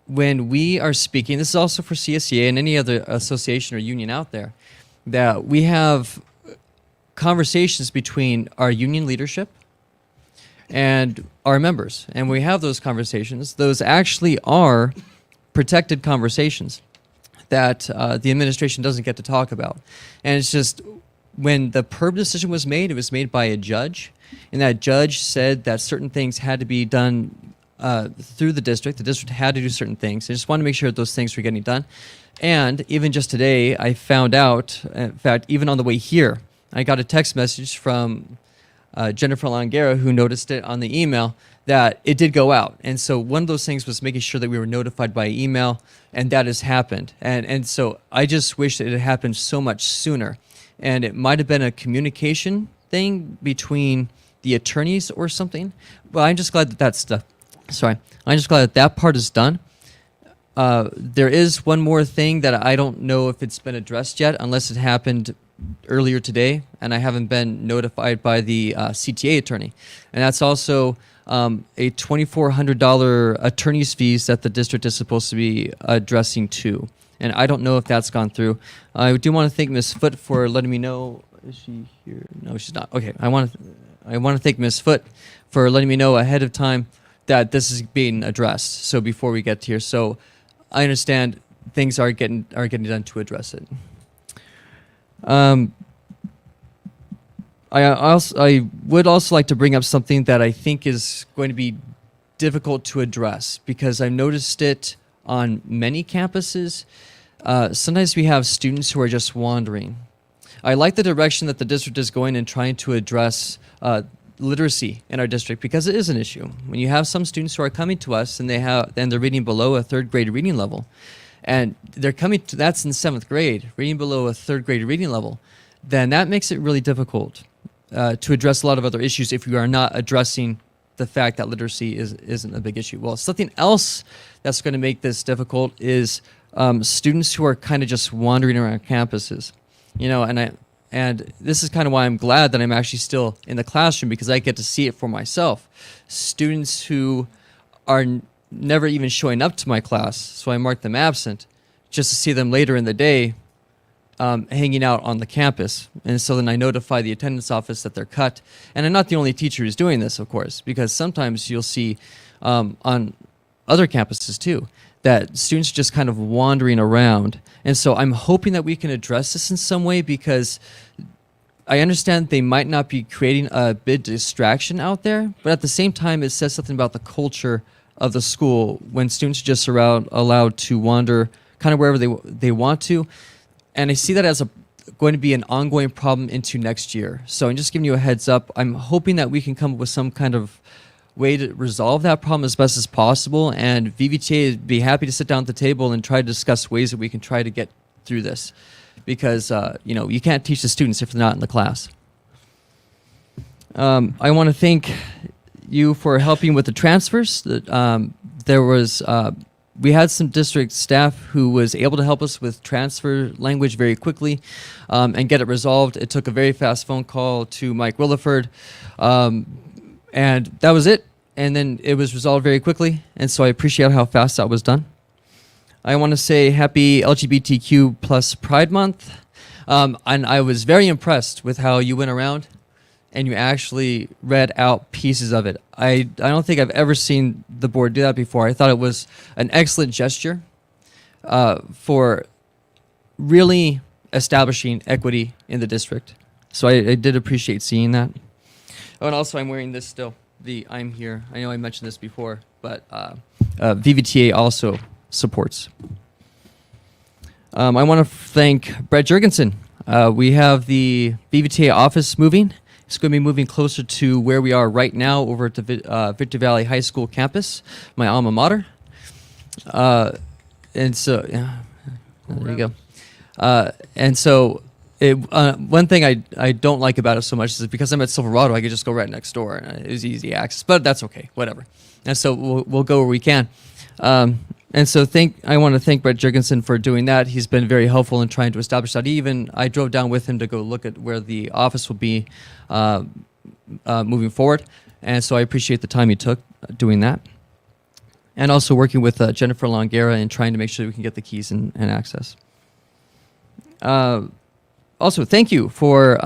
when we are speaking, this is also for CSEA and any other association or union out there, that we have conversations between our union leadership and our members. And we have those conversations. Those actually are protected conversations that the administration doesn't get to talk about. And it's just, when the PERB decision was made, it was made by a judge. And that judge said that certain things had to be done through the district. The district had to do certain things. I just want to make sure that those things were getting done. And even just today, I found out, in fact, even on the way here, I got a text message from Jennifer Langera, who noticed it on the email, that it did go out. And so one of those things was making sure that we were notified by email, and that has happened. And so I just wish that it had happened so much sooner. And it might have been a communication thing between the attorneys or something. But I'm just glad that that's the, I'm just glad that that part is done. There is one more thing that I don't know if it's been addressed yet, unless it happened earlier today, and I haven't been notified by the CTA attorney. And that's also a $2,400 attorney's fees that the district is supposed to be addressing too. And I don't know if that's gone through. I do want to thank Ms. Foote for letting me know. Is she here? No, she's not. Okay, I want to thank Ms. Foote for letting me know ahead of time that this is being addressed. So before we get here, so I understand things are getting done to address it. I would also like to bring up something that I think is going to be difficult to address, because I've noticed it on many campuses. Sometimes we have students who are just wandering. I like the direction that the district is going in trying to address literacy in our district, because it is an issue. When you have some students who are coming to us and they're reading below a 3rd grade reading level, and they're coming to, that's in 7th grade, reading below a 3rd grade reading level, then that makes it really difficult to address a lot of other issues if you are not addressing the fact that literacy isn't a big issue. Well, something else that's going to make this difficult is students who are kind of just wandering around campuses. You know, and this is kind of why I'm glad that I'm actually still in the classroom, because I get to see it for myself. Students who are never even showing up to my class, so I mark them absent, just to see them later in the day hanging out on the campus. And so then I notify the attendance office that they're cut. And I'm not the only teacher who's doing this, of course, because sometimes you'll see on other campuses too, that students are just kind of wandering around. And so I'm hoping that we can address this in some way, because I understand they might not be creating a big distraction out there, but at the same time, it says something about the culture of the school when students are just allowed to wander kind of wherever they want to. And I see that as going to be an ongoing problem into next year. So I'm just giving you a heads up. I'm hoping that we can come up with some kind of way to resolve that problem as best as possible, and VVTA would be happy to sit down at the table and try to discuss ways that we can try to get through this, because you know, you can't teach the students if they're not in the class. I want to thank you for helping with the transfers. We had some district staff who was able to help us with transfer language very quickly and get it resolved. It took a very fast phone call to Mike Williford, and that was it. And then it was resolved very quickly. And so I appreciate how fast that was done. I want to say happy LGBTQ plus Pride Month. And I was very impressed with how you went around and you actually read out pieces of it. I don't think I've ever seen the board do that before. I thought it was an excellent gesture for really establishing equity in the district. So I did appreciate seeing that. Oh, and also I'm wearing this still, the I'm here. I know I mentioned this before, but VVTA also supports. I want to thank Brett Jurgensen. We have the VVTA office moving. It's going to be moving closer to where we are right now, over at the Victor Valley High School campus, my alma mater. And so, yeah, there you go. And so, one thing I don't like about it so much is because I'm at Silverado, I could just go right next door. It was easy access, but that's okay, whatever. And so we'll go where we can. And so I want to thank Brett Jurgensen for doing that. He's been very helpful in trying to establish that. I drove down with him to go look at where the office will be moving forward. And so I appreciate the time he took doing that. And also working with Jennifer Longera and trying to make sure that we can get the keys and access. Also, thank you for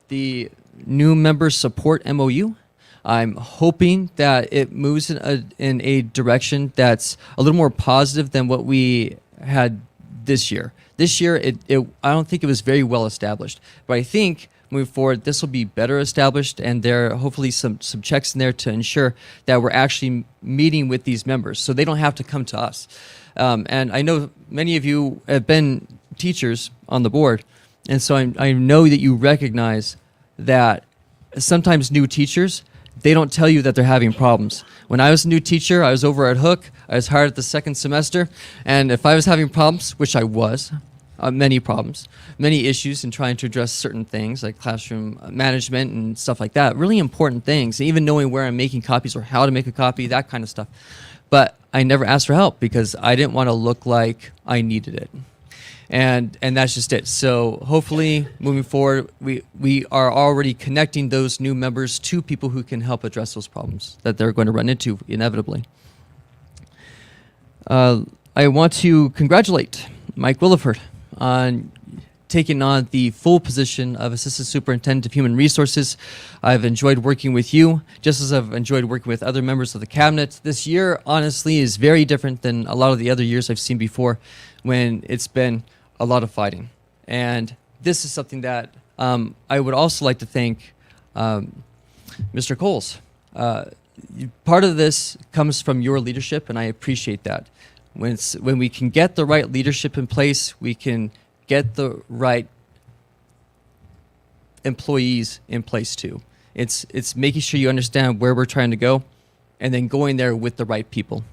the new member support MOU. I'm hoping that it moves in a direction that's a little more positive than what we had this year. This year, I don't think it was very well established, but I think moving forward, this will be better established, and there are hopefully some checks in there to ensure that we're actually meeting with these members, so they don't have to come to us. And I know many of you have been teachers on the board, and so I know that you recognize that sometimes new teachers, they don't tell you that they're having problems. When I was a new teacher, I was over at Hook. I was hired at the second semester. And if I was having problems, which I was, many problems, many issues in trying to address certain things like classroom management and stuff like that, really important things, even knowing where I'm making copies or how to make a copy, that kind of stuff. But I never asked for help because I didn't want to look like I needed it. And that's just it. So hopefully moving forward, we are already connecting those new members to people who can help address those problems that they're going to run into inevitably. I want to congratulate Mike Williford on taking on the full position of Assistant Superintendent of Human Resources. I've enjoyed working with you, just as I've enjoyed working with other members of the cabinet. This year, honestly, is very different than a lot of the other years I've seen before when it's been a lot of fighting. And this is something that I would also like to thank Mr. Coles. Part of this comes from your leadership, and I appreciate that. When we can get the right leadership in place, we can get the right employees in place too. It's making sure you understand where we're trying to go and then going there with the right people.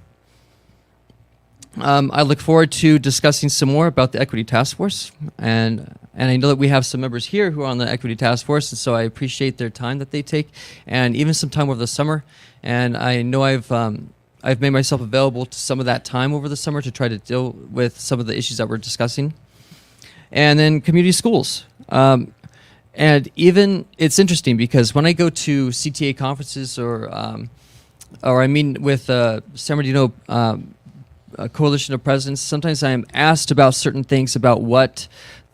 I look forward to discussing some more about the Equity Task Force, and I know that we have some members here who are on the Equity Task Force, and so I appreciate their time that they take, and even some time over the summer. And I know I've made myself available to some of that time over the summer to try to deal with some of the issues that we're discussing. And then community schools. And even it's interesting because when I go to CTA conferences or I mean with San Bernardino Coalition of Presidents, sometimes I am asked about certain things about what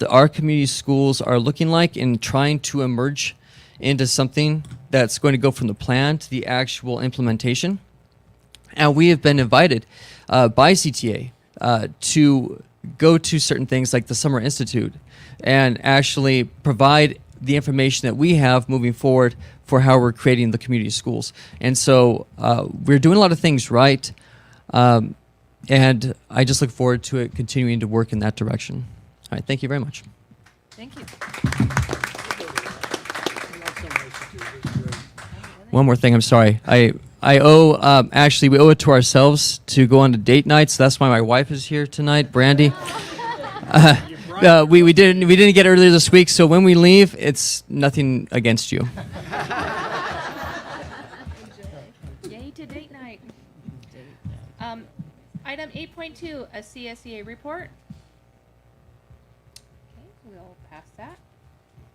our community schools are looking like and trying to emerge into something that's going to go from the plan to the actual implementation. And we have been invited by CTA to go to certain things like the Summer Institute and actually provide the information that we have moving forward for how we're creating the community schools. And so we're doing a lot of things right. And I just look forward to it continuing to work in that direction. All right, thank you very much. Thank you. One more thing, I'm sorry. I owe, actually, we owe it to ourselves to go on a date night, so that's why my wife is here tonight, Brandy. We didn't get earlier this week, so when we leave, it's nothing against you. Yay to date night. Item 8.2, a CSEA report. Okay, we'll pass that.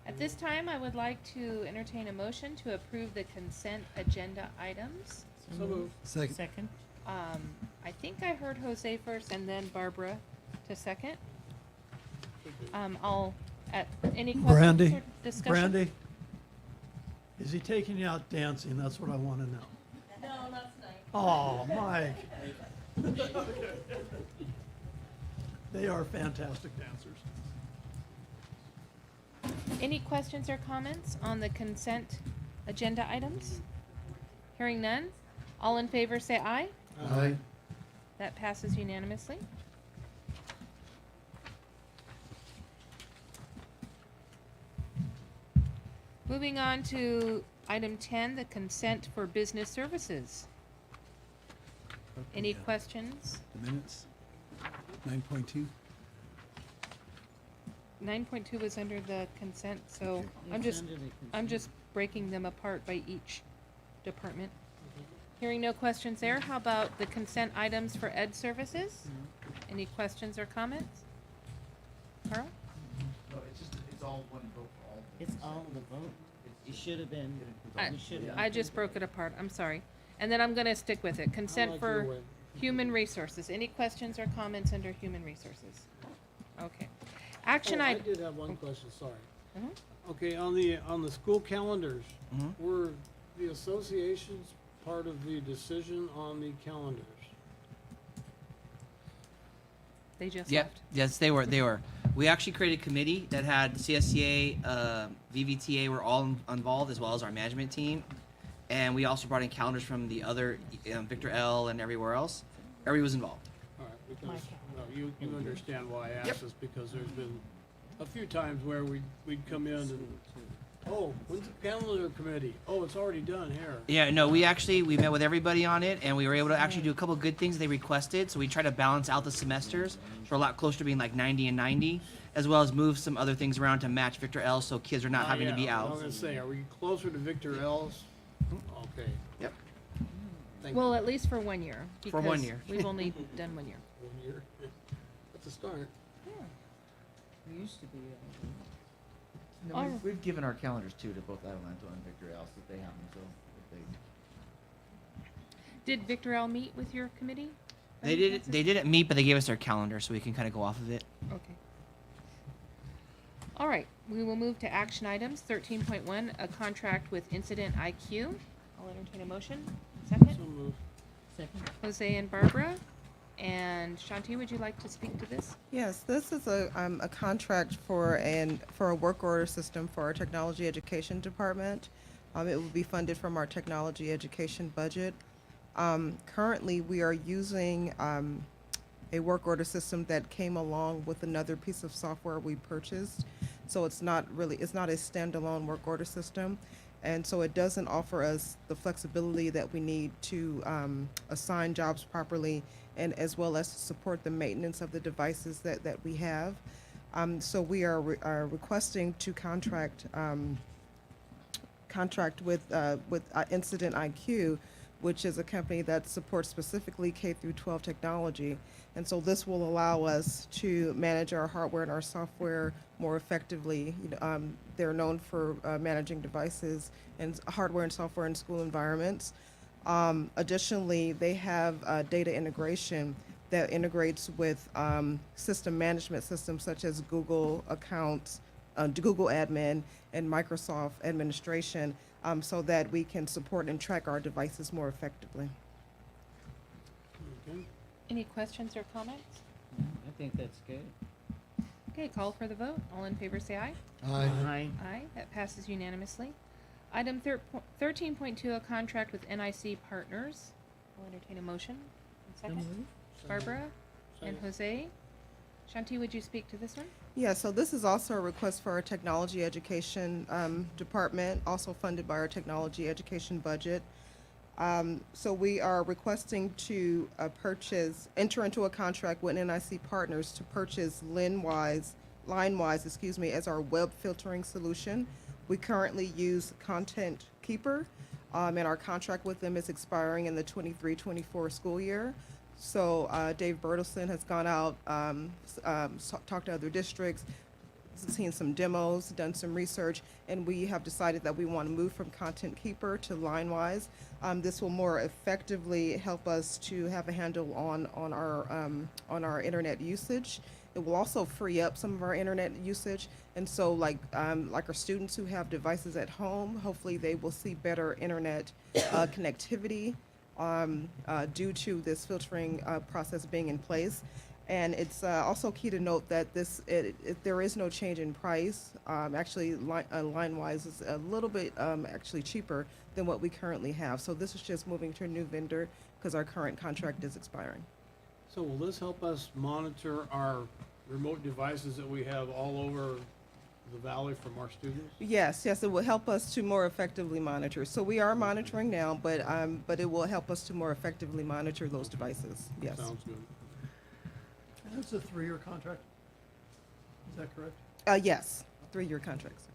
At this time, I would like to entertain a motion to approve the consent agenda items. So moved. Second. I think I heard Jose first and then Barbara to second. Any questions Brandy, or discussion? Brandy, is he taking you out dancing? That's what I want to know. No, last night. Oh, Mike. They are fantastic dancers. Any questions or comments on the consent agenda items? Hearing none, all in favor say aye. Aye. That passes unanimously. Moving on to item 10, the consent for business services. Any questions? The minutes, 9.2. 9.2 was under the consent, so I'm just breaking them apart by each department. Hearing no questions there, how about the consent items for ed services? Any questions or comments? Carl? No, it's all one vote for all. It's all the vote. It should have been, we should have. I just broke it apart, I'm sorry. And then I'm gonna stick with it. Consent like your for way. human resources. Any questions or comments under human resources? Okay. Action I item. did have one question, sorry. Mhm. Okay, on the school calendars, Mhm. were the associations part of the decision on the calendars? They just Yep. left. Yes, they were. They were. We actually created a committee that had CSCA, VVTA were all involved, as well as our management team, and we also brought in calendars from the other Victor L. and everywhere else. Everybody was involved. All right, because, you understand why I asked this, because there's been a few times where we'd come in and, oh, when's the calendar committee? Oh, it's already done here. Yeah, no, we met with everybody on it, and we were able to actually do a couple of good things they requested. So we tried to balance out the semesters. So we're a lot closer to being like 90 and 90, as well as move some other things around to match Victor L. So kids are not having to be I out. was gonna say, are we closer to Victor L's? Okay. Yep. Thank Well, at least for 1 year. For 1 because year. We've only done 1 year. 1 year. That's a start. We used to be, No, All we've given our calendars too to both Adelanto and Victor L, so they have them, so if they. Did Victor L meet with your committee? They didn't meet, but they gave us their calendar, so we can kind of go off of it. Okay. All right, we will move to action items. 13.1, a contract with Incident IQ. I'll entertain a motion. Second. So moved. second. Jose and Barbara. And Shanti, would you like to speak to this? Yes, this is a contract for a work order system for our technology education department. It will be funded from our technology education budget. Currently, we are using a work order system that came along with another piece of software we purchased. So it's not a standalone work order system. And so it doesn't offer us the flexibility that we need to assign jobs properly, and as well as to support the maintenance of the devices that we have. So we are requesting to contract with Incident IQ, which is a company that supports specifically K through 12 technology. And so this will allow us to manage our hardware and our software more effectively. They're known for managing devices and hardware and software in school environments. Additionally, they have data integration that integrates with system management systems such as Google accounts, Google admin, and Microsoft administration, so that we can support and track our devices more effectively. Okay. Any questions or comments? I think that's good. Okay, call for the vote. All in favor say aye. Aye. Aye, that passes unanimously. Item 13.2, a contract with NIC Partners. I'll entertain a motion. Second. Barbara and Second. Jose. Shanti, would you speak to this one? Yeah, so this is also a request for our technology education department, also funded by our technology education budget. So we are requesting to enter into a contract with NIC Partners to purchase LineWise, as our web filtering solution. We currently use Content Keeper, and our contract with them is expiring in the 23-24 school year. So Dave Bertelson has gone out, talked to other districts, seen some demos, done some research, and we have decided that we want to move from Content Keeper to LineWise. This will more effectively help us to have a handle on our internet usage. It will also free up some of our internet usage, and so like our students who have devices at home, hopefully they will see better internet connectivity due to this filtering process being in place. And it's also key to note that there is no change in price. Actually, LineWise is a little bit actually cheaper than what we currently have. So this is just moving to a new vendor because our current contract is expiring. So will this help us monitor our remote devices that we have all over the valley from our students? Yes, it will help us to more effectively monitor. So we are monitoring now, but it will help us to more effectively monitor those devices. Yes. Sounds good. And it's a 3-year contract? Is that correct? Yes, 3-year contracts.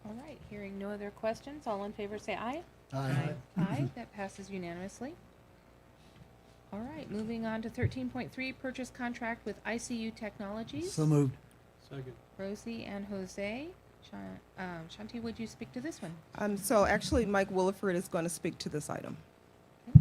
All right, hearing no other questions, all in favor say aye. Aye. Aye, that passes unanimously. All right, moving on to 13.3, purchase contract with ICU Technologies. So moved. Second. Rosie and Jose. Shanti, would you speak to this one? So actually, Mike Williford is going to speak to this item.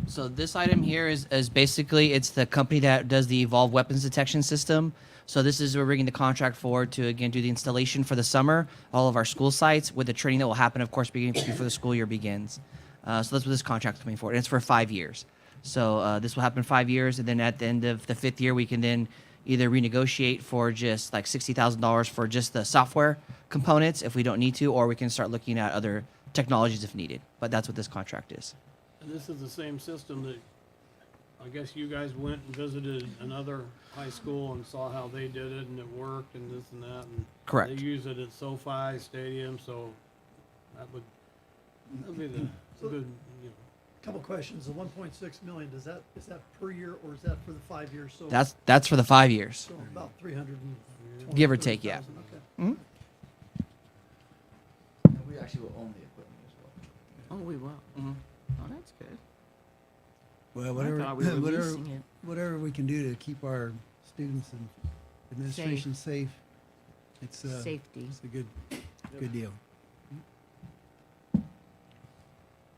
So this item here is basically, it's the company that does the Evolved Weapons Detection System. So this is, we're bringing the contract forward to, again, do the installation for the summer, all of our school sites, with the training that will happen, of course, beginning before the school year begins. So that's what this contract's coming forward, and it's for 5 years. So this will happen 5 years, and then at the end of the 5th year, we can then either renegotiate for just like $60,000 for just the software components if we don't need to, or we can start looking at other technologies if needed. But that's what this contract is. And this is the same system that, I guess you guys went and visited another high school and saw how they did it and it worked and this and that. And Correct. They use it at SoFi Stadium, so that'd be the good, you know. Couple questions. The 1.6 million, is that per year or is that for the 5 years? So That's for the 5 years. so about 320, Give or take, yeah. 30,000, okay. Mhm. And we actually will own the equipment as well. Oh, we will. Mhm. Oh, that's good. Well, I whatever, thought we were whatever, leasing it. whatever we can do to keep our students and administration safe, it's Safety. it's a good deal.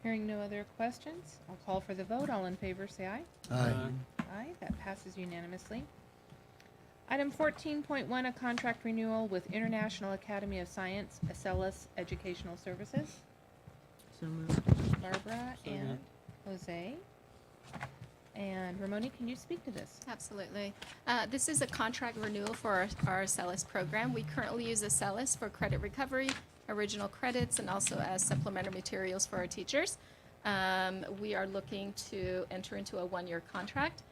Hearing no other questions, I'll call for the vote. All in favor, say aye. Aye. Aye, that passes unanimously. Item 14.1, a contract renewal with International Academy of Science, Acellus Educational Services. So moved. Barbara and Jose. And Ramoni, can you speak to this? Absolutely. This is a contract renewal for our Acellus program. We currently use Acellus for credit recovery, original credits, and also as supplementary materials for our teachers. We are looking to enter into a one-year contract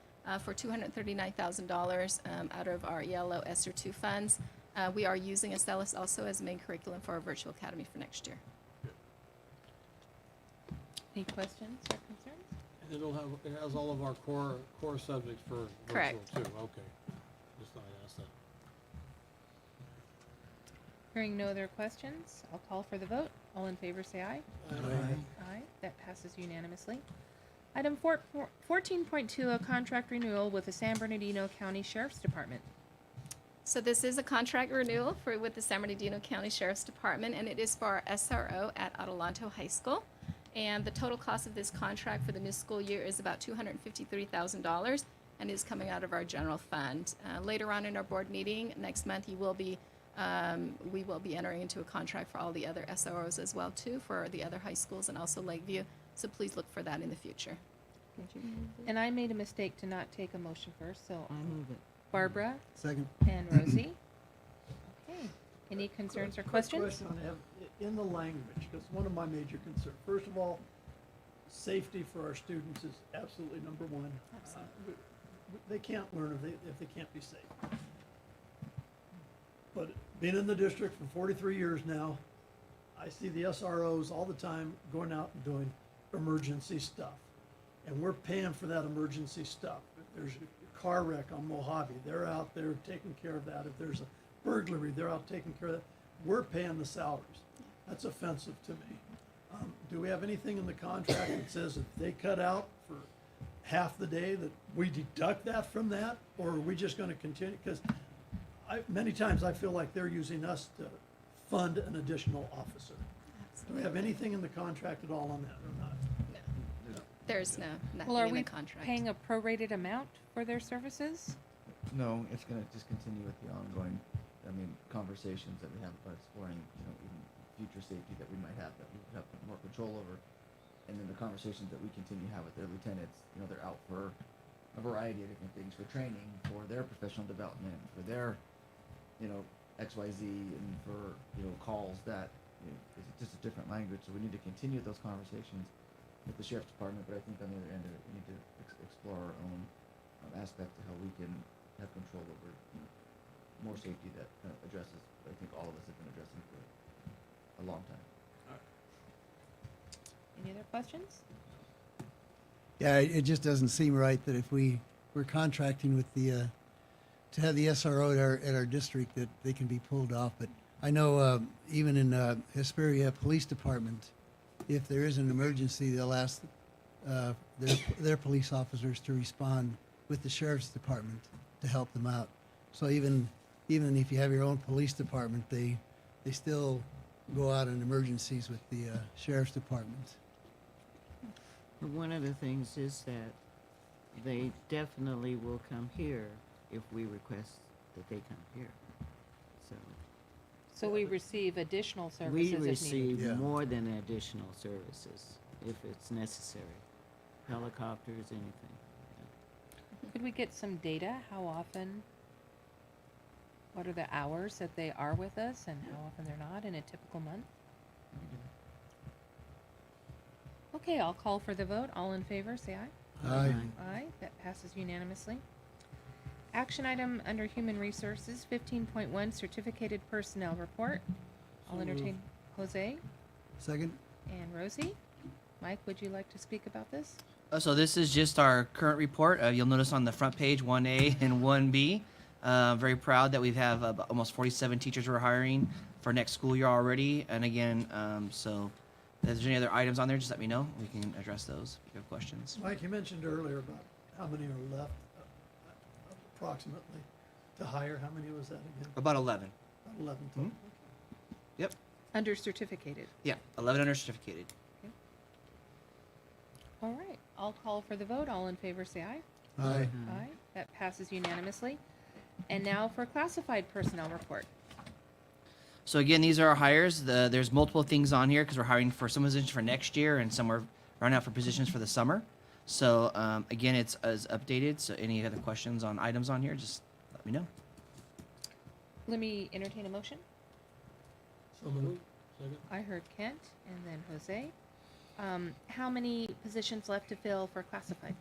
for $239,000 out of our ELO ESSER 2 funds. We are using Acellus also as main curriculum for our virtual academy for next year. Any questions or concerns? And it has all of our core subjects for virtual Correct. too, okay. Just thought I'd ask that. Hearing no other questions, I'll call for the vote. All in favor, say aye. Aye, that passes unanimously. Item 14.2, a contract renewal with the San Bernardino County Sheriff's Department. So this is a contract renewal with the San Bernardino County Sheriff's Department, and it is for our SRO at Adelanto High School. And the total cost of this contract for the new school year is about $253,000 and is coming out of our general fund. Later on in our board meeting next month, we will be entering into a contract for all the other SROs as well too, for the other high schools and also Lakeview. So please look for that in the future. And I made a mistake to not take a motion first, so I move it. Barbara Second. and Rosie. Okay, any concerns or Quick questions? question I have in the language, because one of my major concerns, first of all, safety for our students is absolutely number one. They can't learn if they can't be safe. But being in the district for 43 years now, I see the SROs all the time going out and doing emergency stuff. And we're paying for that emergency stuff. If there's a car wreck on Mojave, they're out there taking care of that. If there's a burglary, they're out taking care of that. We're paying the salaries. That's offensive to me. Do we have anything in the contract that says if they cut out for half the day that we deduct that from that? Or are we just going to continue? Because many times I feel like they're using us to fund an additional officer. Do we have anything in the contract at all on that or not? There's Well, nothing are in we the contract. paying a prorated amount for their services? No, it's going to just continue with the ongoing, conversations that we have about exploring, even future safety that we might have that we have more control over. And then the conversations that we continue to have with their lieutenants, they're out for a variety of different things, for training, for their professional development, for their, XYZ, and for, calls that, it's just a different language. So we need to continue those conversations with the sheriff's department, but I think on the other end of it, we need to explore our own aspect of how we can have control over more safety that kind of addresses, I think all of us have been addressing for a long time. Any other questions? Yeah, it just doesn't seem right that if we're contracting with to have the SRO at our district, that they can be pulled off. But I know even in Hesperia Police Department, if there is an emergency, they'll ask their police officers to respond with the sheriff's department to help them out. So even if you have your own police department, they still go out in emergencies with the sheriff's department. But one of the things is that they definitely will come here if we request that they come here. So we receive additional services We if needed. receive Yeah. more than additional services if it's necessary. Helicopters, anything. Could we get some data? How often? What are the hours that they are with us and how often they're not in a typical month? Okay, I'll call for the vote. All in favor, say aye. Aye. Aye, that passes unanimously. Action item under Human Resources, 15.1, Certificated Personnel Report. I'll entertain Jose Second? and Rosie. Mike, would you like to speak about this? So this is just our current report. You'll notice on the front page 1A and 1B. Very proud that we have almost 47 teachers we're hiring for next school year already. And again, so if there's any other items on there, just let me know. We can address those if you have questions. Mike, you mentioned earlier about how many are left approximately to hire. How many was that again? About 11. About 11 total. Yep. Under certificated. Yeah, 11 under certificated. All right, I'll call for the vote. All in favor, say aye. Aye. Aye, that passes unanimously. And now for classified personnel report. So again, these are our hires. There's multiple things on here because we're hiring for some positions for next year and some are running out for positions for the summer. So again, it's as updated. So any other questions on items on here, just let me know. Let me entertain a motion. So moved. Second. I heard Kent and then Jose. How many positions left to fill for classified?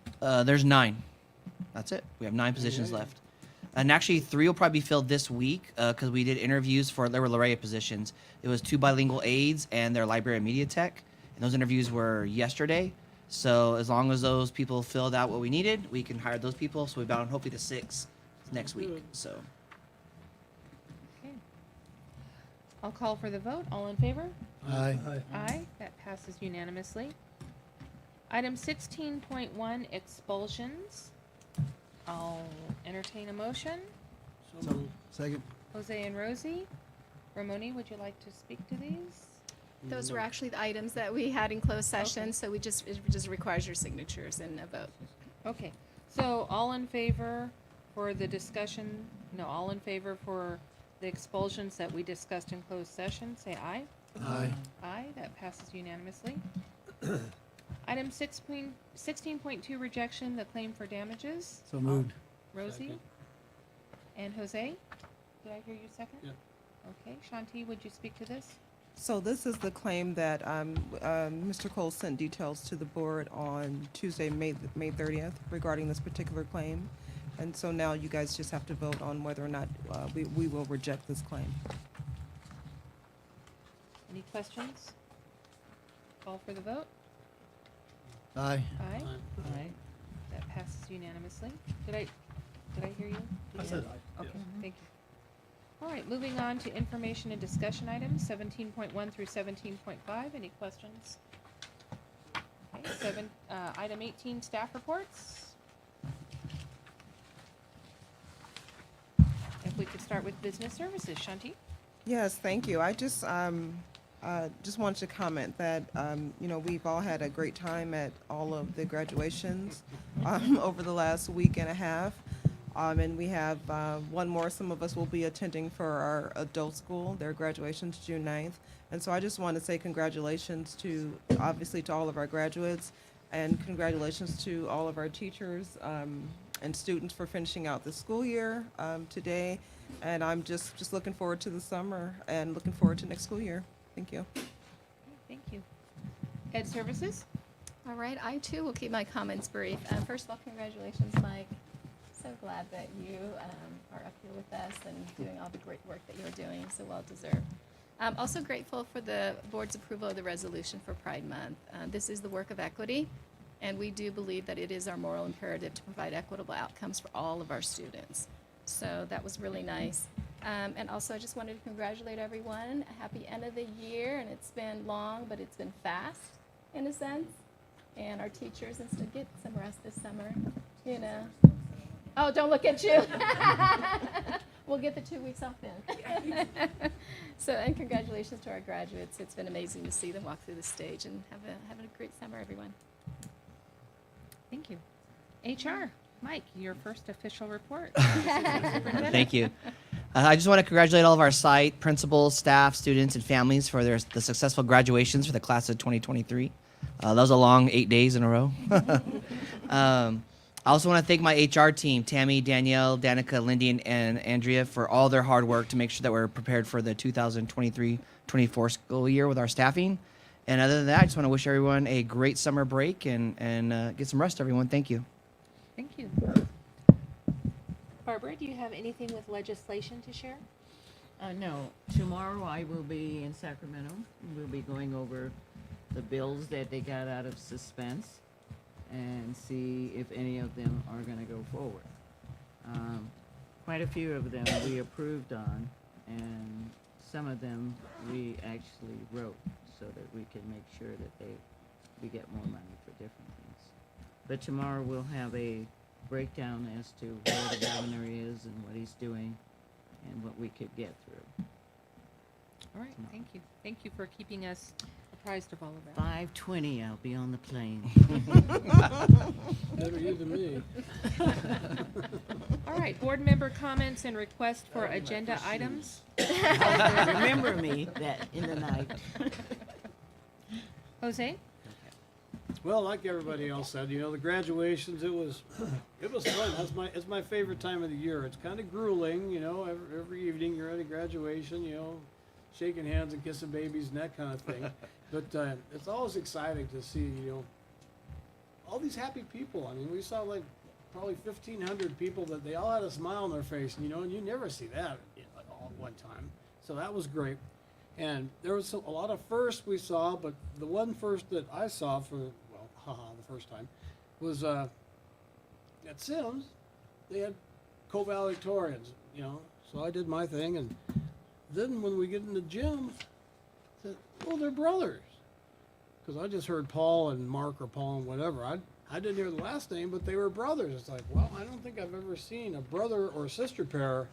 There's 9. That's it. We have 9 positions left. And actually 3 will probably be filled this week because we did interviews for, there were Lareia positions. It was 2 bilingual aides and their library and media tech. And those interviews were yesterday. So as long as those people filled out what we needed, we can hire those people. So we're bound hopefully to 6 next week. So Okay. I'll call for the vote. All in favor? Aye. Aye, that passes unanimously. Item 16.1, expulsions. I'll entertain a motion. So moved. Second? Jose and Rosie. Ramoni, would you like to speak to these? Those were actually the items that we had in closed session, so it just requires your signatures and a vote. Okay, so all in favor for the discussion, no, all in favor for the expulsions that we discussed in closed session, say aye. Aye. Aye, that passes unanimously. Item 16.2, rejection, the claim for damages. So moved. Rosie? Second. And Jose? Did I hear you second? Yeah. Okay, Shanti, would you speak to this? So this is the claim that Mr. Cole sent details to the board on Tuesday, May 30th regarding this particular claim. And so now you guys just have to vote on whether or not we will reject this claim. Any questions? Call for the vote. Aye. Aye. Aye. Aye. That passes unanimously. Did I hear you? I said aye. Okay, thank you. All right, moving on to information and discussion items, 17.1 through 17.5. Any questions? Okay, item 18, staff reports. If we could start with business services, Shanti? Yes, thank you. I just wanted to comment that, we've all had a great time at all of the graduations over the last week and a half. And we have one more. Some of us will be attending for our adult school. Their graduation's June 9th. And so I just want to say congratulations obviously to all of our graduates, and congratulations to all of our teachers and students for finishing out the school year today. And I'm just looking forward to the summer and looking forward to next school year. Thank you. Thank you. Ed services? All right, I too will keep my comments brief. First of all, congratulations, Mike. So glad that you are up here with us and doing all the great work that you're doing, so well deserved. I'm also grateful for the board's approval of the resolution for Pride Month. This is the work of equity, and we do believe that it is our moral imperative to provide equitable outcomes for all of our students. So that was really nice. And also I just wanted to congratulate everyone. A happy end of the year, and it's been long, but it's been fast. in a sense, and our teachers and still get some rest this summer, you know. Oh, don't look at you. We'll get the 2 weeks off then. So, and congratulations to our graduates. It's been amazing to see them walk through the stage, and having a great summer, everyone. Thank you. HR, Mike, your first official report. Thank you. I just want to congratulate all of our site principals, staff, students, and families for the successful graduations for the class of 2023. That was a long 8 days in a row. I also want to thank my HR team, Tammy, Danielle, Danica, Lindy, and Andrea, for all their hard work to make sure that we're prepared for the 2023-24 school year with our staffing. And other than that, I just want to wish everyone a great summer break and get some rest, everyone. Thank you. Thank you. Barbara, do you have anything with legislation to share? No. Tomorrow I will be in Sacramento. We'll be going over the bills that they got out of suspense and see if any of them are going to go forward. Quite a few of them we approved on, and some of them we actually wrote so that we can make sure that we get more money for different things. But tomorrow we'll have a breakdown as to where the governor is and what he's doing and what we could get through. All right, thank you. Thank you for keeping us apprised of all of that. 5:20, I'll be on the plane. Better you than me. All right, board member comments and requests for agenda items. Remember me that in the night. Jose? Well, like everybody else said, you know, the graduations, it was fun. It's my favorite time of the year. It's kind of grueling, you know, every evening you're at a graduation, you know, shaking hands and kissing babies and that kind of thing. But it's always exciting to see, you know, all these happy people. I mean, we saw like probably 1,500 people that they all had a smile on their face, you know, and you never see that, you know, all at one time. So that was great. And there was a lot of firsts we saw, but the one first that I saw for, the first time, was at Sims, they had co-valedictorians, you know, so I did my thing, and then when we get in the gym, I said, well, they're brothers. Because I just heard Paul and Mark or Paul and whatever. I didn't hear the last name, but they were brothers. It's like, well, I don't think I've ever seen a brother or sister pair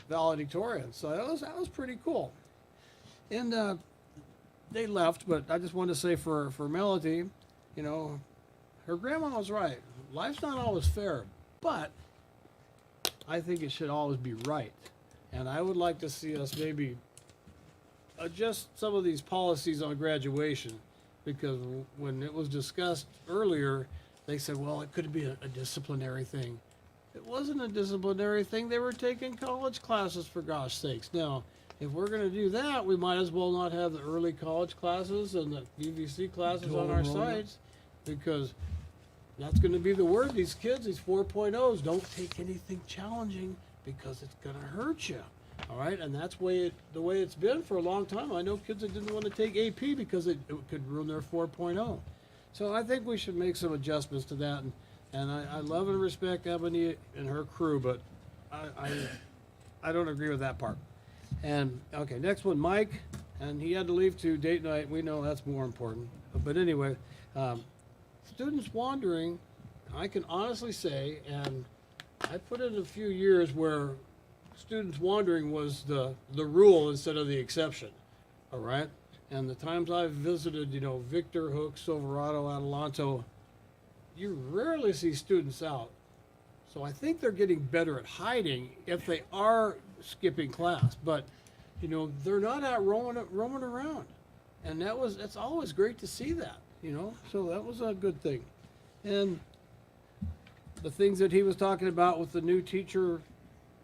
valedictorian. So that was pretty cool. And they left, but I just wanted to say for Melody, you know, her grandma was right. Life's not always fair, but I think it should always be right. And I would like to see us maybe adjust some of these policies on graduation, because when it was discussed earlier, they said, well, it could be a disciplinary thing. It wasn't a disciplinary thing. They were taking college classes, for gosh sakes. Now, if we're going to do that, we might as well not have the early college classes and the VVC classes on our sites, because that's going to be the word. These kids, these 4.0s, don't take anything challenging because it's going to hurt you. All right, and that's the way it's been for a long time. I know kids that didn't want to take AP because it could ruin their 4.0. So I think we should make some adjustments to that. And I love and respect Ebony and her crew, but I don't agree with that part. And okay, next one, Mike, and he had to leave to date night. We know that's more important. But anyway, students wandering, I can honestly say, and I put in a few years where students wandering was the rule instead of the exception, all right? And the times I've visited, you know, Victor, Hook, Silverado, Adelanto, you rarely see students out. So I think they're getting better at hiding if they are skipping class, but you know, they're not out roaming around. And it's always great to see that, you know, so that was a good thing. And the things that he was talking about with the new teacher,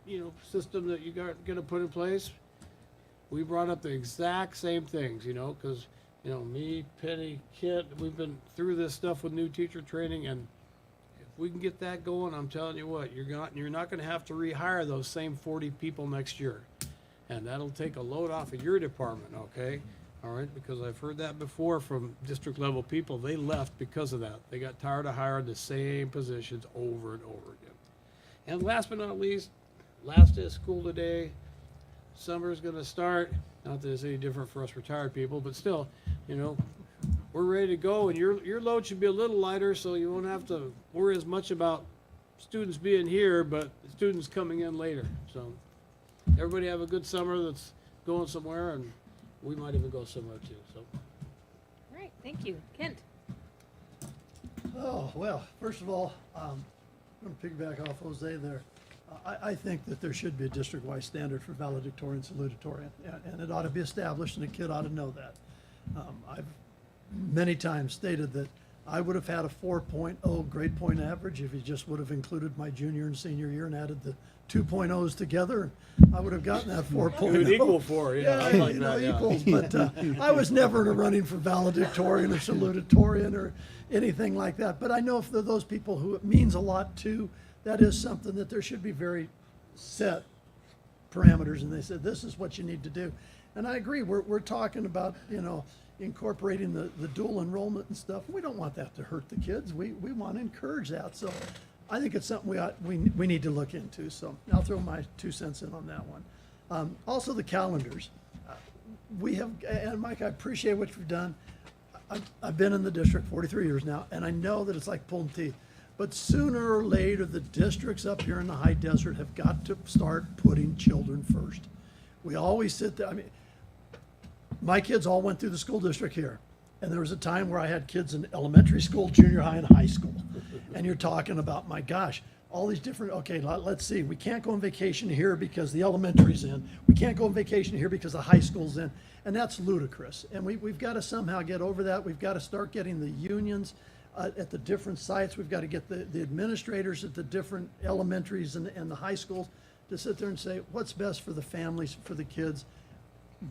you know, system that you got going to put in place, we brought up the exact same things, you know, because, you know, me, Penny, Kit, we've been through this stuff with new teacher training, and if we can get that going, I'm telling you what, you're not going to have to rehire those same 40 people next year, and that'll take a load off of your department, okay? All right, because I've heard that before from district level people. They left because of that. They got tired of hiring the same positions over and over again. And last but not least, last day of school today, summer's going to start. Not that it's any different for us retired people, but still, you know, we're ready to go, and your load should be a little lighter, so you won't have to worry as much about students being here, but students coming in later. So everybody have a good summer that's going somewhere, and we might even go somewhere too. So. All right, thank you. Kent? Oh, well, first of all, I'm going to piggyback off Jose there. I think that there should be a district-wide standard for valedictorian, salutatorian, and it ought to be established, and a kid ought to know that. I've many times stated that I would have had a 4.0 grade point average if you just would have included my junior and senior year and added the 2.0s together. I would have gotten that 4.0. You would equal 4, yeah. I like that, yeah. Equals, but I was never in a running for valedictorian or salutatorian or anything like that. But I know if there are those people who it means a lot to, that is something that there should be very set parameters, and they said this is what you need to do. And I agree, we're talking about, you know, incorporating the dual enrollment and stuff. We don't want that to hurt the kids. We want to encourage that. So I think it's something we need to look into. So I'll throw my 2 cents in on that one. Also the calendars. We have, and Mike, I appreciate what you've done. I've been in the district 43 years now, and I know that it's like pulling teeth. But sooner or later, the districts up here in the high desert have got to start putting children first. We always sit there, I mean, my kids all went through the school district here. And there was a time where I had kids in elementary school, junior high, and high school. And you're talking about, my gosh, all these different, okay, let's see, we can't go on vacation here because the elementary's in. We can't go on vacation here because the high school's in. And that's ludicrous. And we've got to somehow get over that. We've got to start getting the unions at the different sites. We've got to get the administrators at the different elementaries and the high schools to sit there and say, what's best for the families, for the kids?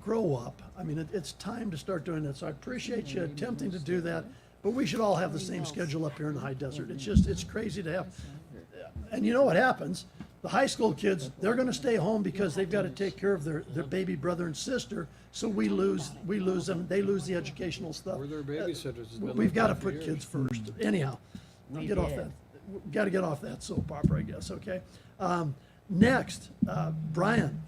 Grow up. I mean, it's time to start doing that. So I appreciate you attempting to do that, but we should all have the same schedule up here in the high desert. It's crazy to have. And you know what happens? The high school kids, they're going to stay home because they've got to take care of their baby brother and sister. So we lose them. They lose the educational stuff. We're their babysitters. We've got to put kids first. Anyhow, get off that. Got to get off that soap opera, I guess. Okay. Next, Brian.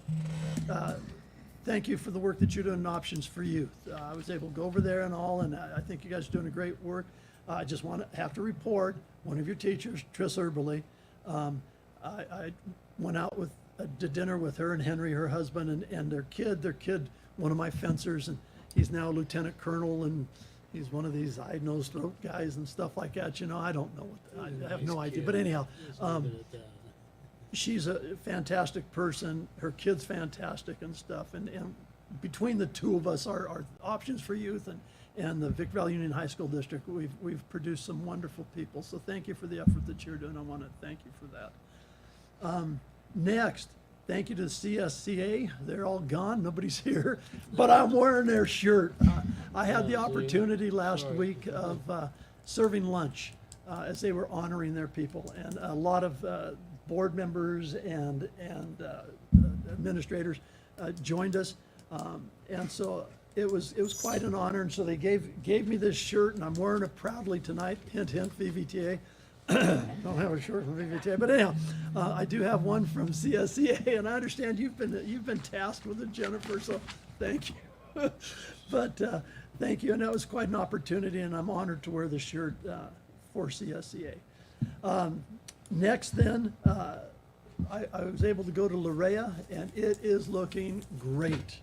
Thank you for the work that you're doing in Options for Youth. I was able to go over there and all, and I think you guys are doing a great work. I just have to report, one of your teachers, Triss Erbely, I went out to dinner with her and Henry, her husband, and their kid, one of my fencers, and he's now a lieutenant colonel, and he's one of these eye-nose throat guys and stuff like that. You know, I don't know I have no idea. But anyhow, she's a fantastic person. Her kid's fantastic and stuff. And between the two of us, our Options for Youth and the Victor Valley Union High School District, we've produced some wonderful people. So thank you for the effort that you're doing. I want to thank you for that. Next, thank you to the CSCA. They're all gone. Nobody's here. But I'm wearing their shirt. I had the opportunity last week of serving lunch as they were honoring their people. And a lot of board members and administrators joined us, and so it was quite an honor. And so they gave me this shirt, and I'm wearing it proudly tonight. Hint, hint, VVTA. Don't have a shirt from VVTA, but anyhow, I do have one from CSCA, and I understand you've been tasked with it, Jennifer. So thank you. But thank you, and that was quite an opportunity, and I'm honored to wear the shirt for CSCA. Next then, I was able to go to Larea, and it is looking great.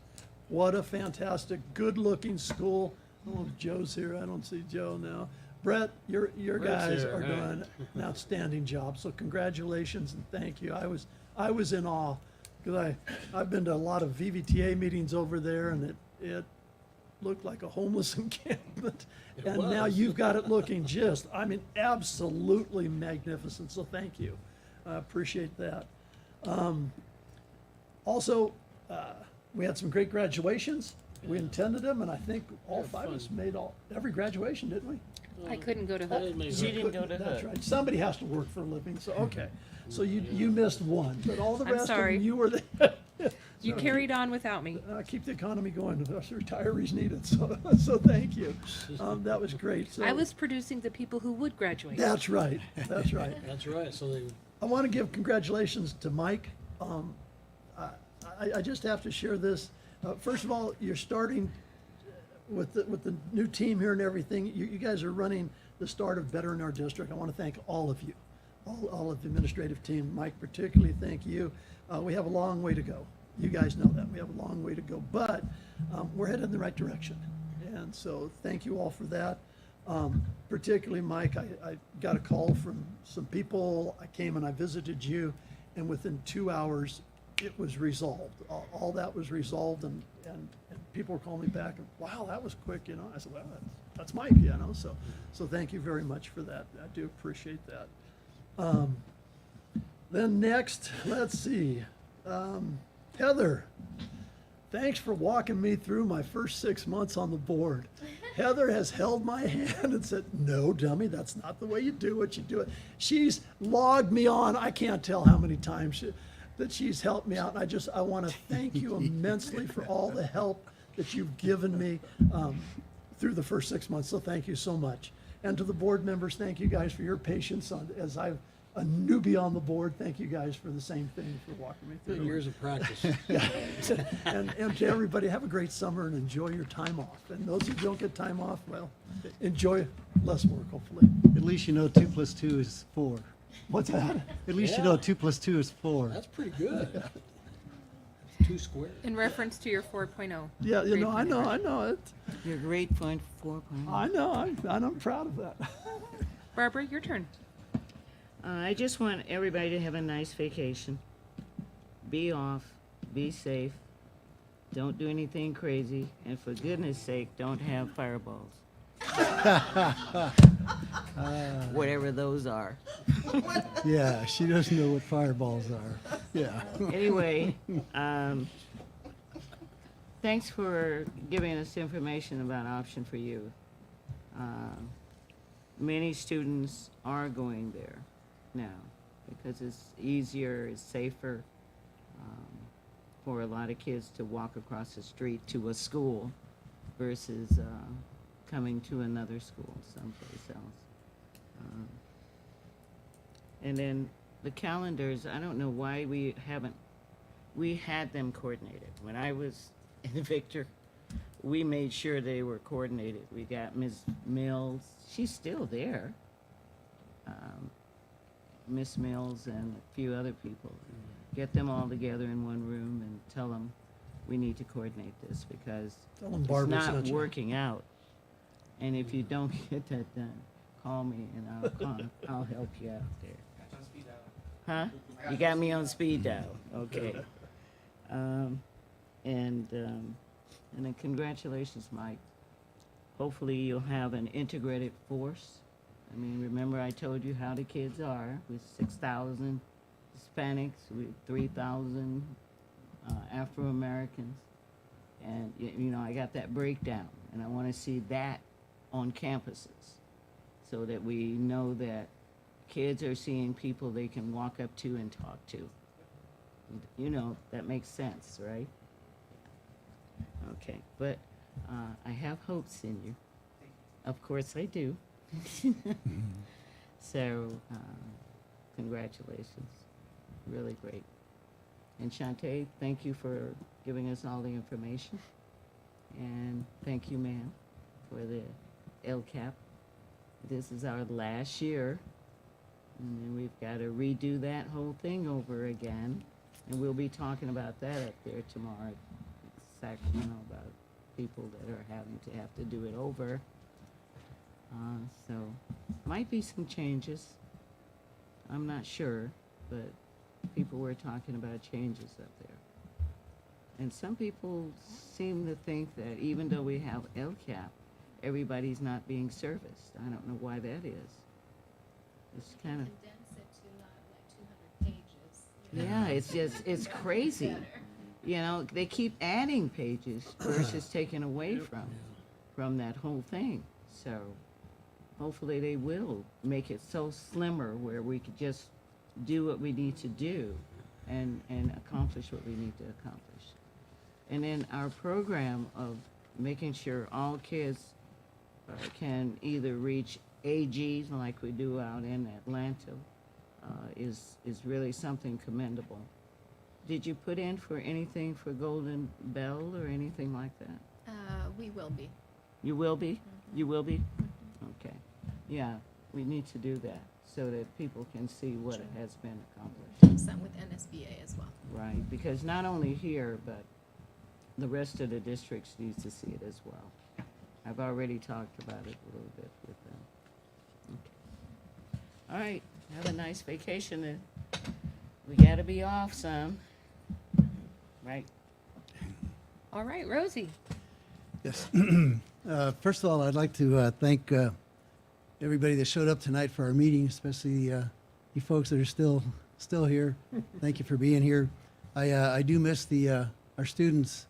What a fantastic, good-looking school. Oh, Joe's here. I don't see Joe now. Brett, your guys are doing an outstanding job. So congratulations and thank you. I was in awe because I've been to a lot of VVTA meetings over there, and it looked like a homeless encampment. And now you've got it looking absolutely magnificent. So thank you. I appreciate that. Also, we had some great graduations. We attended them, and I think all 5 of us made every graduation, didn't we? I couldn't go to Hood. She didn't go to Hood. That's right. Somebody has to work for a living, so okay. So you missed one, but all the I'm rest sorry. of them, you were there. You carried on without me. Keep the economy going. Us retirees need it, so thank you. That was great. So, I was producing the people who would graduate. That's right. That's right. That's right. So I want to give congratulations to Mike. I just have to share this. First of all, you're starting with the new team here and everything, you guys are running the start of better in our district. I want to thank all of you, all of the administrative team. Mike, particularly, thank you. We have a long way to go. You guys know that. We have a long way to go, but we're headed in the right direction. And so thank you all for that. Particularly, Mike, I got a call from some people. I came and I visited you, and within 2 hours, it was resolved. All that was resolved, and people were calling me back, and wow, that was quick, you know. I said, well, that's Mike, you know. So thank you very much for that. I do appreciate that. Then next, let's see, Heather. Thanks for walking me through my first 6 months on the board. Heather has held my hand and said, no, dummy, that's not the way you do it. You do it. She's logged me on. I can't tell how many times that she's helped me out. And I want to thank you immensely for all the help that you've given me through the first 6 months. So thank you so much. And to the board members, thank you guys for your patience as I'm a newbie on the board. Thank you guys for the same thing, for walking me through. Years of practice. Yeah. And to everybody, have a great summer and enjoy your time off. And those who don't get time off, well, enjoy less work, hopefully. At least you know 2 + 2 is 4. What's that? At least you know 2 + 2 is 4. That's pretty good. 2 squared. In reference to your 4.0. Yeah, you grade know, I point know it. Your grade point 4.0. I know, I'm proud of that. Barbara, your turn. I just want everybody to have a nice vacation. Be off, be safe, don't do anything crazy, and for goodness sake, don't have fireballs. Whatever those are. Yeah, she doesn't know what fireballs are. Yeah. Anyway, thanks for giving us information about Option for Youth. Many students are going there now because it's easier, it's safer for a lot of kids to walk across the street to a school versus coming to another school someplace else. And then the calendars, I don't know why we had them coordinated. When I was in Victor, we made sure they were coordinated. We got Ms. Mills, she's still there. Miss Mills and a few other people. Get them all together in one room and tell them we need to coordinate this because Tell 'em it's Barbara not sent you. working out. And if you don't get that done, call me and I'll help you out there. Huh? You got me on speed dial. Okay. And then congratulations, Mike. Hopefully you'll have an integrated force. I mean, remember I told you how the kids are with 6,000 Hispanics, with 3,000 Afro-Americans. And, you know, I got that breakdown, and I want to see that on campuses so that we know that kids are seeing people they can walk up to and talk to. You know, that makes sense, right? Okay, but I have hopes in you. Of course I do. So, congratulations. Really great. And Shantae, thank you for giving us all the information. And thank you, ma'am, for the LCAP. This is our last year. And then we've got to redo that whole thing over again. And we'll be talking about that up there tomorrow at Sacramento about people that are having to have to do it over. So might be some changes. I'm not sure, but people were talking about changes up there. And some people seem to think that even though we have LCAP, everybody's not being serviced. I don't know why that is. It's kind of... Condense it to not like 200 pages. Yeah, it's just, it's crazy. You know, they keep adding pages versus taking away from that whole thing. So hopefully they will make it so slimmer where we could just do what we need to do and accomplish what we need to accomplish. And then our program of making sure all kids can either reach AGs like we do out in Atlanta is really something commendable. Did you put in for anything for Golden Bell or anything like that? We will be. You will be? You will be? Okay. Yeah, we need to do that so that people can see what has been accomplished. Some with NSBA as well. Right, because not only here, but the rest of the districts needs to see it as well. I've already talked about it a little bit with them. Okay. All right, have a nice vacation then. We gotta be off some. Right. All right, Rosie. Yes. First of all, I'd like to thank everybody that showed up tonight for our meeting, especially you folks that are still here. Thank you for being here. I do miss our students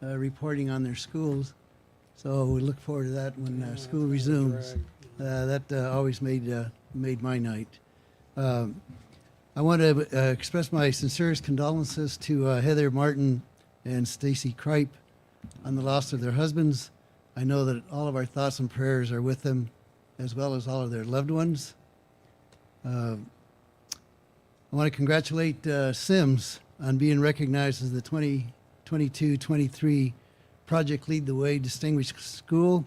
reporting on their schools, so we look forward to that when school resumes. That always made my night. I want to express my sincerest condolences to Heather Martin and Stacy Kripe on the loss of their husbands. I know that all of our thoughts and prayers are with them, as well as all of their loved ones. I want to congratulate Sims on being recognized as the 2022-23 Project Lead the Way Distinguished School.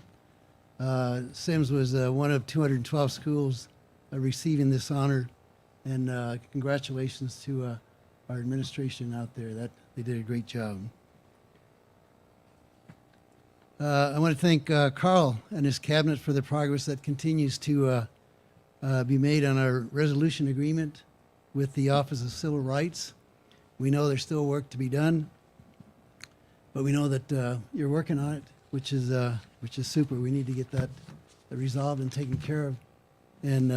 Sims was one of 212 schools receiving this honor, and congratulations to our administration out there. That they did a great job. I want to thank Carl and his cabinet for the progress that continues to be made on our resolution agreement with the Office of Civil Rights. We know there's still work to be done, but we know that you're working on it, which is super. We need to get that resolved and taken care of, and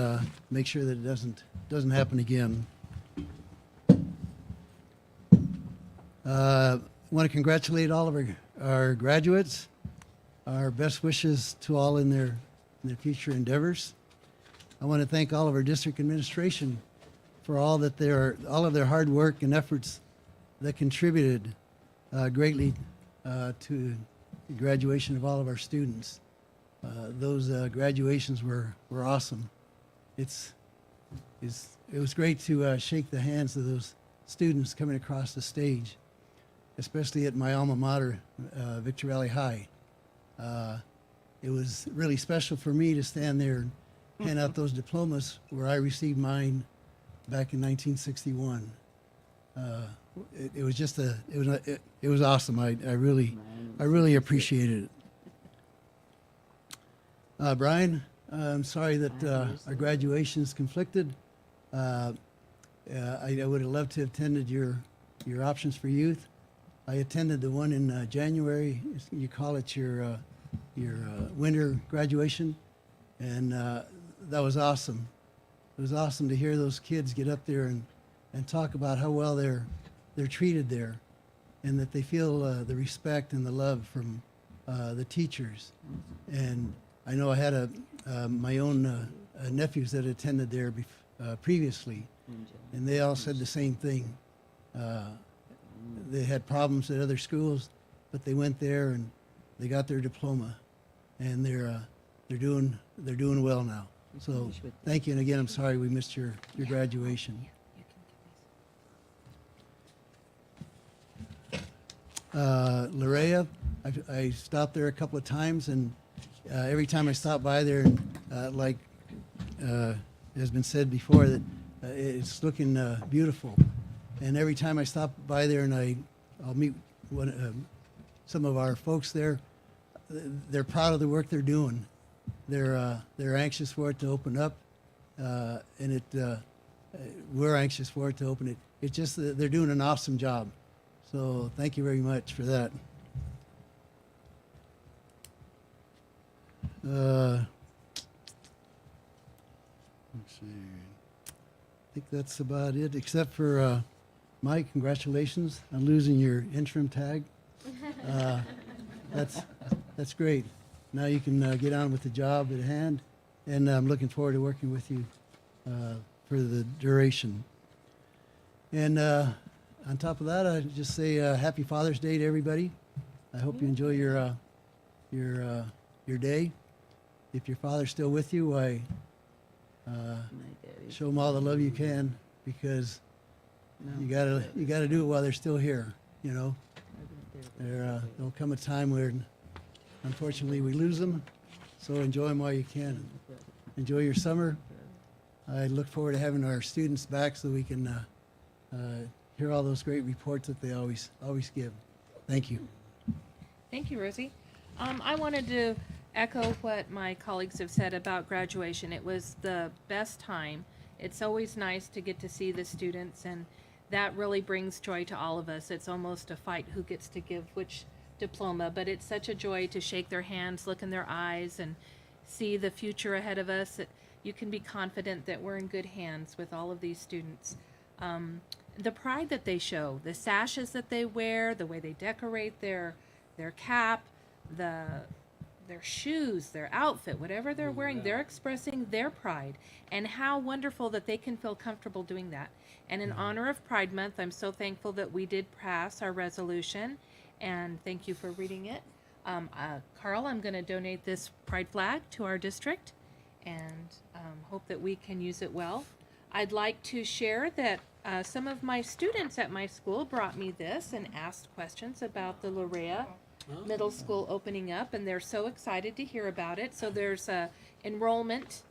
make sure that it doesn't happen again. I want to congratulate all of our graduates. Our best wishes to all in their future endeavors. I want to thank all of our district administration for all of their hard work and efforts that contributed greatly to the graduation of all of our students. Those graduations were awesome. It was great to shake the hands of those students coming across the stage, especially at my alma mater, Victor Valley High. It was really special for me to stand there and hand out those diplomas where I received mine back in 1961. It was just it was awesome. I really appreciated it. Brian, I'm sorry that our graduation is conflicted. I would have loved to have attended your options for youth. I attended the one in January. You call it your winter graduation, and that was awesome. It was awesome to hear those kids get up there and talk about how well they're treated there, and that they feel the respect and the love from the teachers. And I know I had my own nephews that attended there previously, and they all said the same thing. They had problems at other schools, but they went there and they got their diploma, and they're doing well now. So thank you, and again, I'm sorry we missed your graduation. Larea, I stopped there a couple of times, and every time I stop by there, like has been said before, that it's looking beautiful. And every time I stop by there and I'll meet some of our folks there, they're proud of the work they're doing. They're anxious for it to open up, and we're anxious for it to open it. It's just that they're doing an awesome job. So thank you very much for that. Let's see. I think that's about it, except for Mike, congratulations on losing your interim tag. That's great. Now you can get on with the job at hand, and I'm looking forward to working with you for the duration. And on top of that, I'd just say Happy Father's Day to everybody. I hope you enjoy your day. If your father's still with you, show them all the love you can, because you gotta do it while they're still here. You know, there'll come a time where unfortunately, we lose them. So enjoy them while you can. Enjoy your summer. I look forward to having our students back so we can hear all those great reports that they always give. Thank you. Thank you, Rosie. I wanted to echo what my colleagues have said about graduation. It was the best time. It's always nice to get to see the students, and that really brings joy to all of us. It's almost a fight who gets to give which diploma, but it's such a joy to shake their hands, look in their eyes, and see the future ahead of us. You can be confident that we're in good hands with all of these students. The pride that they show, the sashes that they wear, the way they decorate their cap, their shoes, their outfit, whatever they're wearing, they're expressing their pride, and how wonderful that they can feel comfortable doing that. And in honor of Pride Month, I'm so thankful that we did pass our resolution, and thank you for reading it. Carl, I'm going to donate this pride flag to our district, and hope that we can use it well. I'd like to share that some of my students at my school brought me this and asked questions about the Lorea Middle School opening up, and they're so excited to hear about it. So there's a enrollment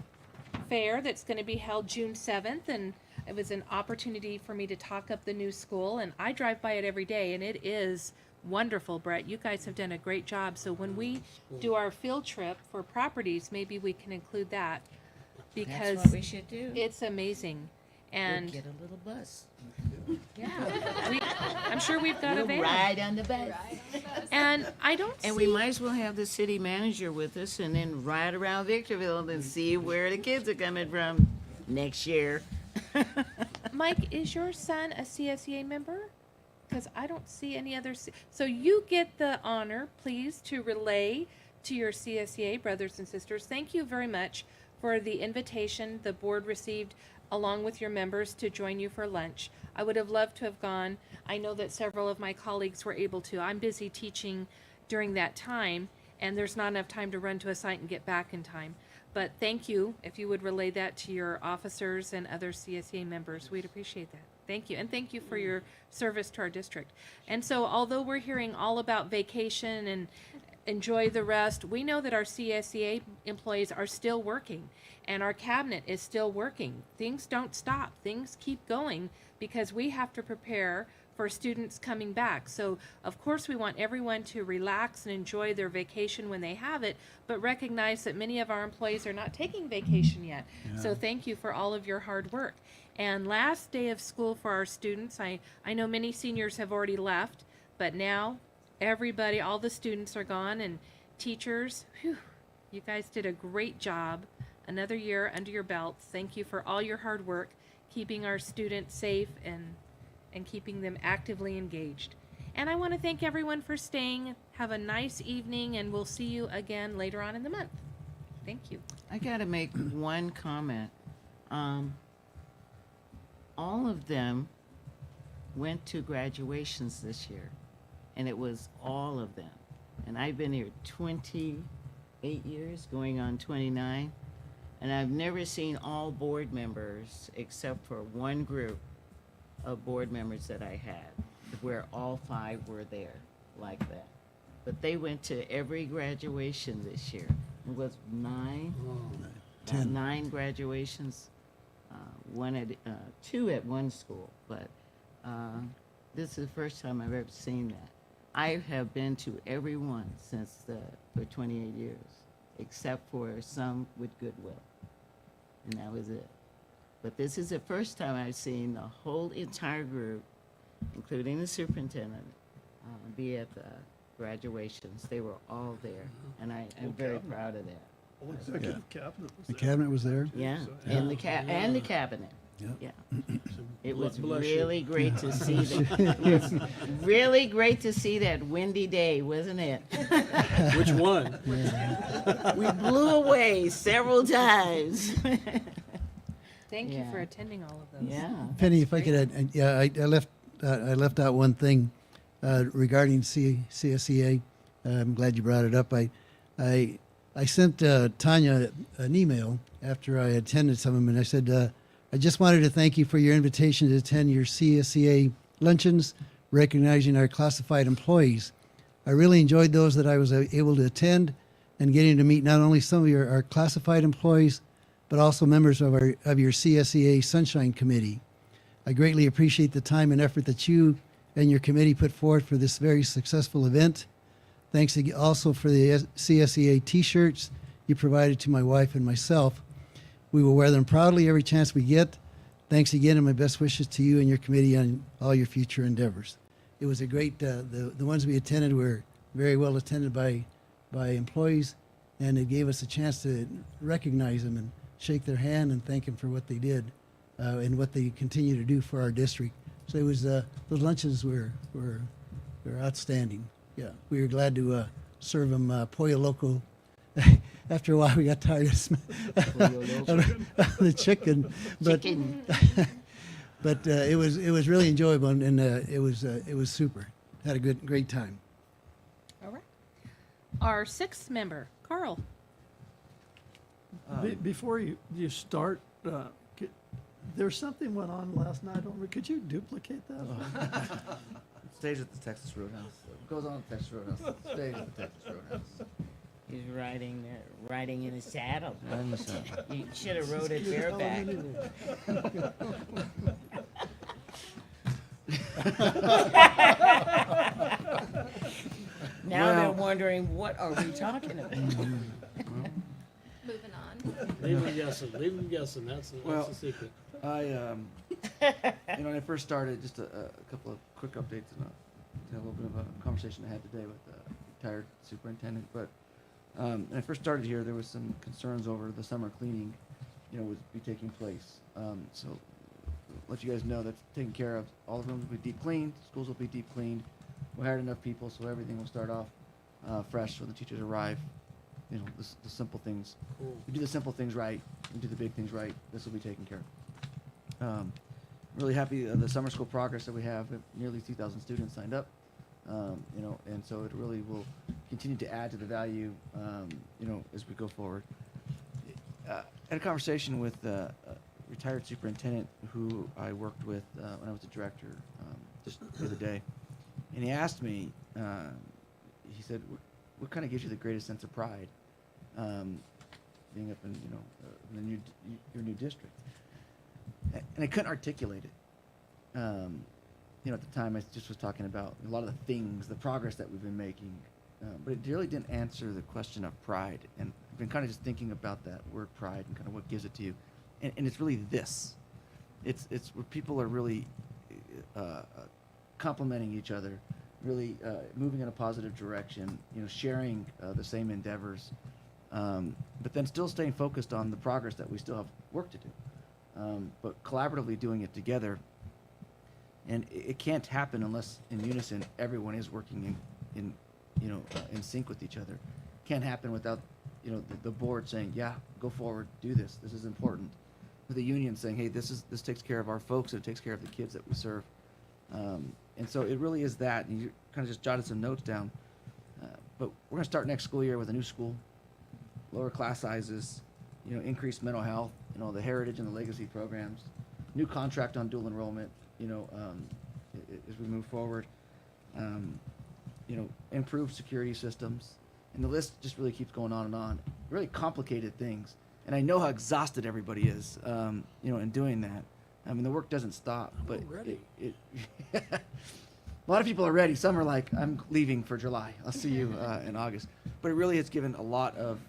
fair that's going to be held June 7th, and it was an opportunity for me to talk up the new school, and I drive by it every day, and it is wonderful. Brett, you guys have done a great job. So when we do our field trip for properties, maybe we can include that, because That's what we should do. it's amazing. And We'll get a little bus. yeah, I'm sure we've got a We'll van. ride on the bus. And I don't And we might as well have the city manager with us and then ride around Victorville and see where the kids are coming from next year. Mike, is your son a CSEA member? Because I don't see any other. So you get the honor, please, to relay to your CSEA brothers and sisters. Thank you very much for the invitation the board received along with your members to join you for lunch. I would have loved to have gone. I know that several of my colleagues were able to. I'm busy teaching during that time, and there's not enough time to run to a site and get back in time. But thank you. If you would relay that to your officers and other CSEA members, we'd appreciate that. Thank you. And thank you for your service to our district. And so although we're hearing all about vacation and enjoy the rest, we know that our CSEA employees are still working, and our cabinet is still working. Things don't stop. Things keep going because we have to prepare for students coming back. So of course we want everyone to relax and enjoy their vacation when they have it, but recognize that many of our employees are not taking vacation yet. So thank you for all of your hard work. And last day of school for our students, I know many seniors have already left, but now everybody, all the students are gone, and teachers, whew, you guys did a great job. Another year under your belts. Thank you for all your hard work, keeping our students safe and keeping them actively engaged. And I want to thank everyone for staying. Have a nice evening, and we'll see you again later on in the month. Thank you. I gotta make one comment. All of them went to graduations this year, and it was all of them. And I've been here 28 years, going on 29, and I've never seen all board members except for one group of board members that I had, where all 5 were there like that. But they went to every graduation this year. It was 9? 10. 9 graduations. 2 at one school, but this is the first time I've ever seen that. I have been to every one since for 28 years, except for some with Goodwill, and that was it. But this is the first time I've seen the whole entire group, including the superintendent, be at the graduations. They were all there, and I am very proud of that. Whole executive cabinet was The there. cabinet was there. Yeah, Yeah. and the cabinet. Yeah. Yeah. It was Bless you. really great to see that. It was really great to see that windy day, wasn't it? Which one? We blew away several times. Thank you Yeah. for attending all of those. Yeah. Penny, if I could add, yeah, I left out one thing regarding CSEA. I'm glad you brought it up. I sent Tanya an email after I attended some of them, and I said, I just wanted to thank you for your invitation to attend your CSEA luncheons, recognizing our classified employees. I really enjoyed those that I was able to attend and getting to meet not only some of our classified employees, but also members of your CSEA Sunshine Committee. I greatly appreciate the time and effort that you and your committee put forth for this very successful event. Thanks also for the CSEA t-shirts you provided to my wife and myself. We will wear them proudly every chance we get. Thanks again, and my best wishes to you and your committee on all your future endeavors. It was a great, the ones we attended were very well attended by employees, and it gave us a chance to recognize them and shake their hand and thank them for what they did and what they continue to do for our district. So it was, those lunches were outstanding. Yeah, we were glad to serve them pollo loco. After a while, we got tired of the chicken, but but it was really enjoyable, and it was super. Had a great time. All right. Our sixth member, Carl. Before you start, there's something went on last night. Could you duplicate that? Stays at the Texas Roadhouse. Goes on at the Texas Roadhouse. Stays at the Texas Roadhouse. He's riding in a saddle. Riding in a saddle. You should have rode it bareback. Now they're wondering, what are we talking about? Moving on. Leave them guessing. Leave them guessing. That's the secret. When I first started, just a couple of quick updates and a little bit of a conversation I had today with the retired superintendent. But when I first started here, there was some concerns over the summer cleaning, would be taking place. So let you guys know that's taken care of. All the rooms will be deep cleaned. Schools will be deep cleaned. We hired enough people, so everything will start off fresh when the teachers arrive. The simple things. Cool. We do the simple things right. We do the big things right. This will be taken care of. Really happy the summer school progress that we have. Nearly 2,000 students signed up. And so it really will continue to add to the value, as we go forward. I had a conversation with a retired superintendent who I worked with when I was a director just the other day. And he asked me, he said, what kind of gives you the greatest sense of pride being up in your new district? And I couldn't articulate it. At the time I just was talking about a lot of the things, the progress that we've been making, but it really didn't answer the question of pride. And I've been kind of just thinking about that word pride and kind of what gives it to you. And it's really this. It's where people are really complimenting each other, really moving in a positive direction, sharing the same endeavors, but then still staying focused on the progress that we still have work to do, but collaboratively doing it together. And it can't happen unless in unison everyone is working in sync with each other. Can't happen without the board saying, yeah, go forward, do this. This is important. With the union saying, hey, this takes care of our folks. It takes care of the kids that we serve. And so it really is that. And you kind of just jotted some notes down. But we're going to start next school year with a new school, lower class sizes, increased mental health, the heritage and the legacy programs, new contract on dual enrollment, as we move forward, improved security systems. And the list just really keeps going on and on. Really complicated things. And I know how exhausted everybody is, in doing that. I mean, the work doesn't stop, but a lot of people are ready. Some are like, I'm leaving for July. I'll see you in August. But it really has given a lot of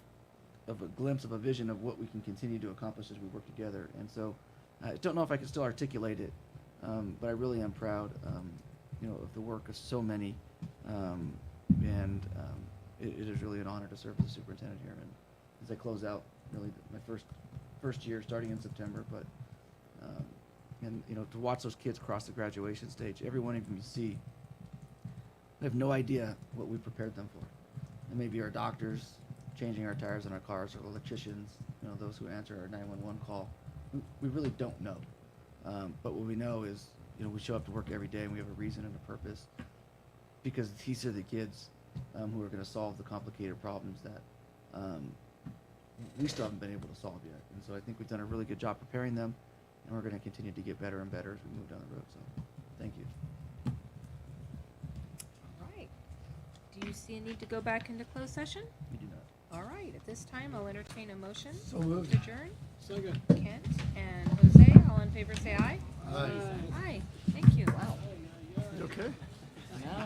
a glimpse of a vision of what we can continue to accomplish as we work together. And so I don't know if I can still articulate it, but I really am proud, of the work of so many. It is really an honor to serve as a superintendent here. And as I close out, really my first year starting in September, but to watch those kids cross the graduation stage, every one of them you see, I have no idea what we prepared them for. They may be our doctors, changing our tires on our cars, or electricians, those who answer our 911 call. We really don't know. But what we know is, we show up to work every day and we have a reason and a purpose, because these are the kids who are going to solve the complicated problems that we still haven't been able to solve yet. And so I think we've done a really good job preparing them, and we're going to continue to get better and better as we move down the road. So thank you. All right. Do you see a need to go back into closed session? We do not. All right, at this time, I'll entertain a motion So moved. to adjourn. Second. Kent and Jose, all in favor say aye. Aye. Aye, thank you. You okay?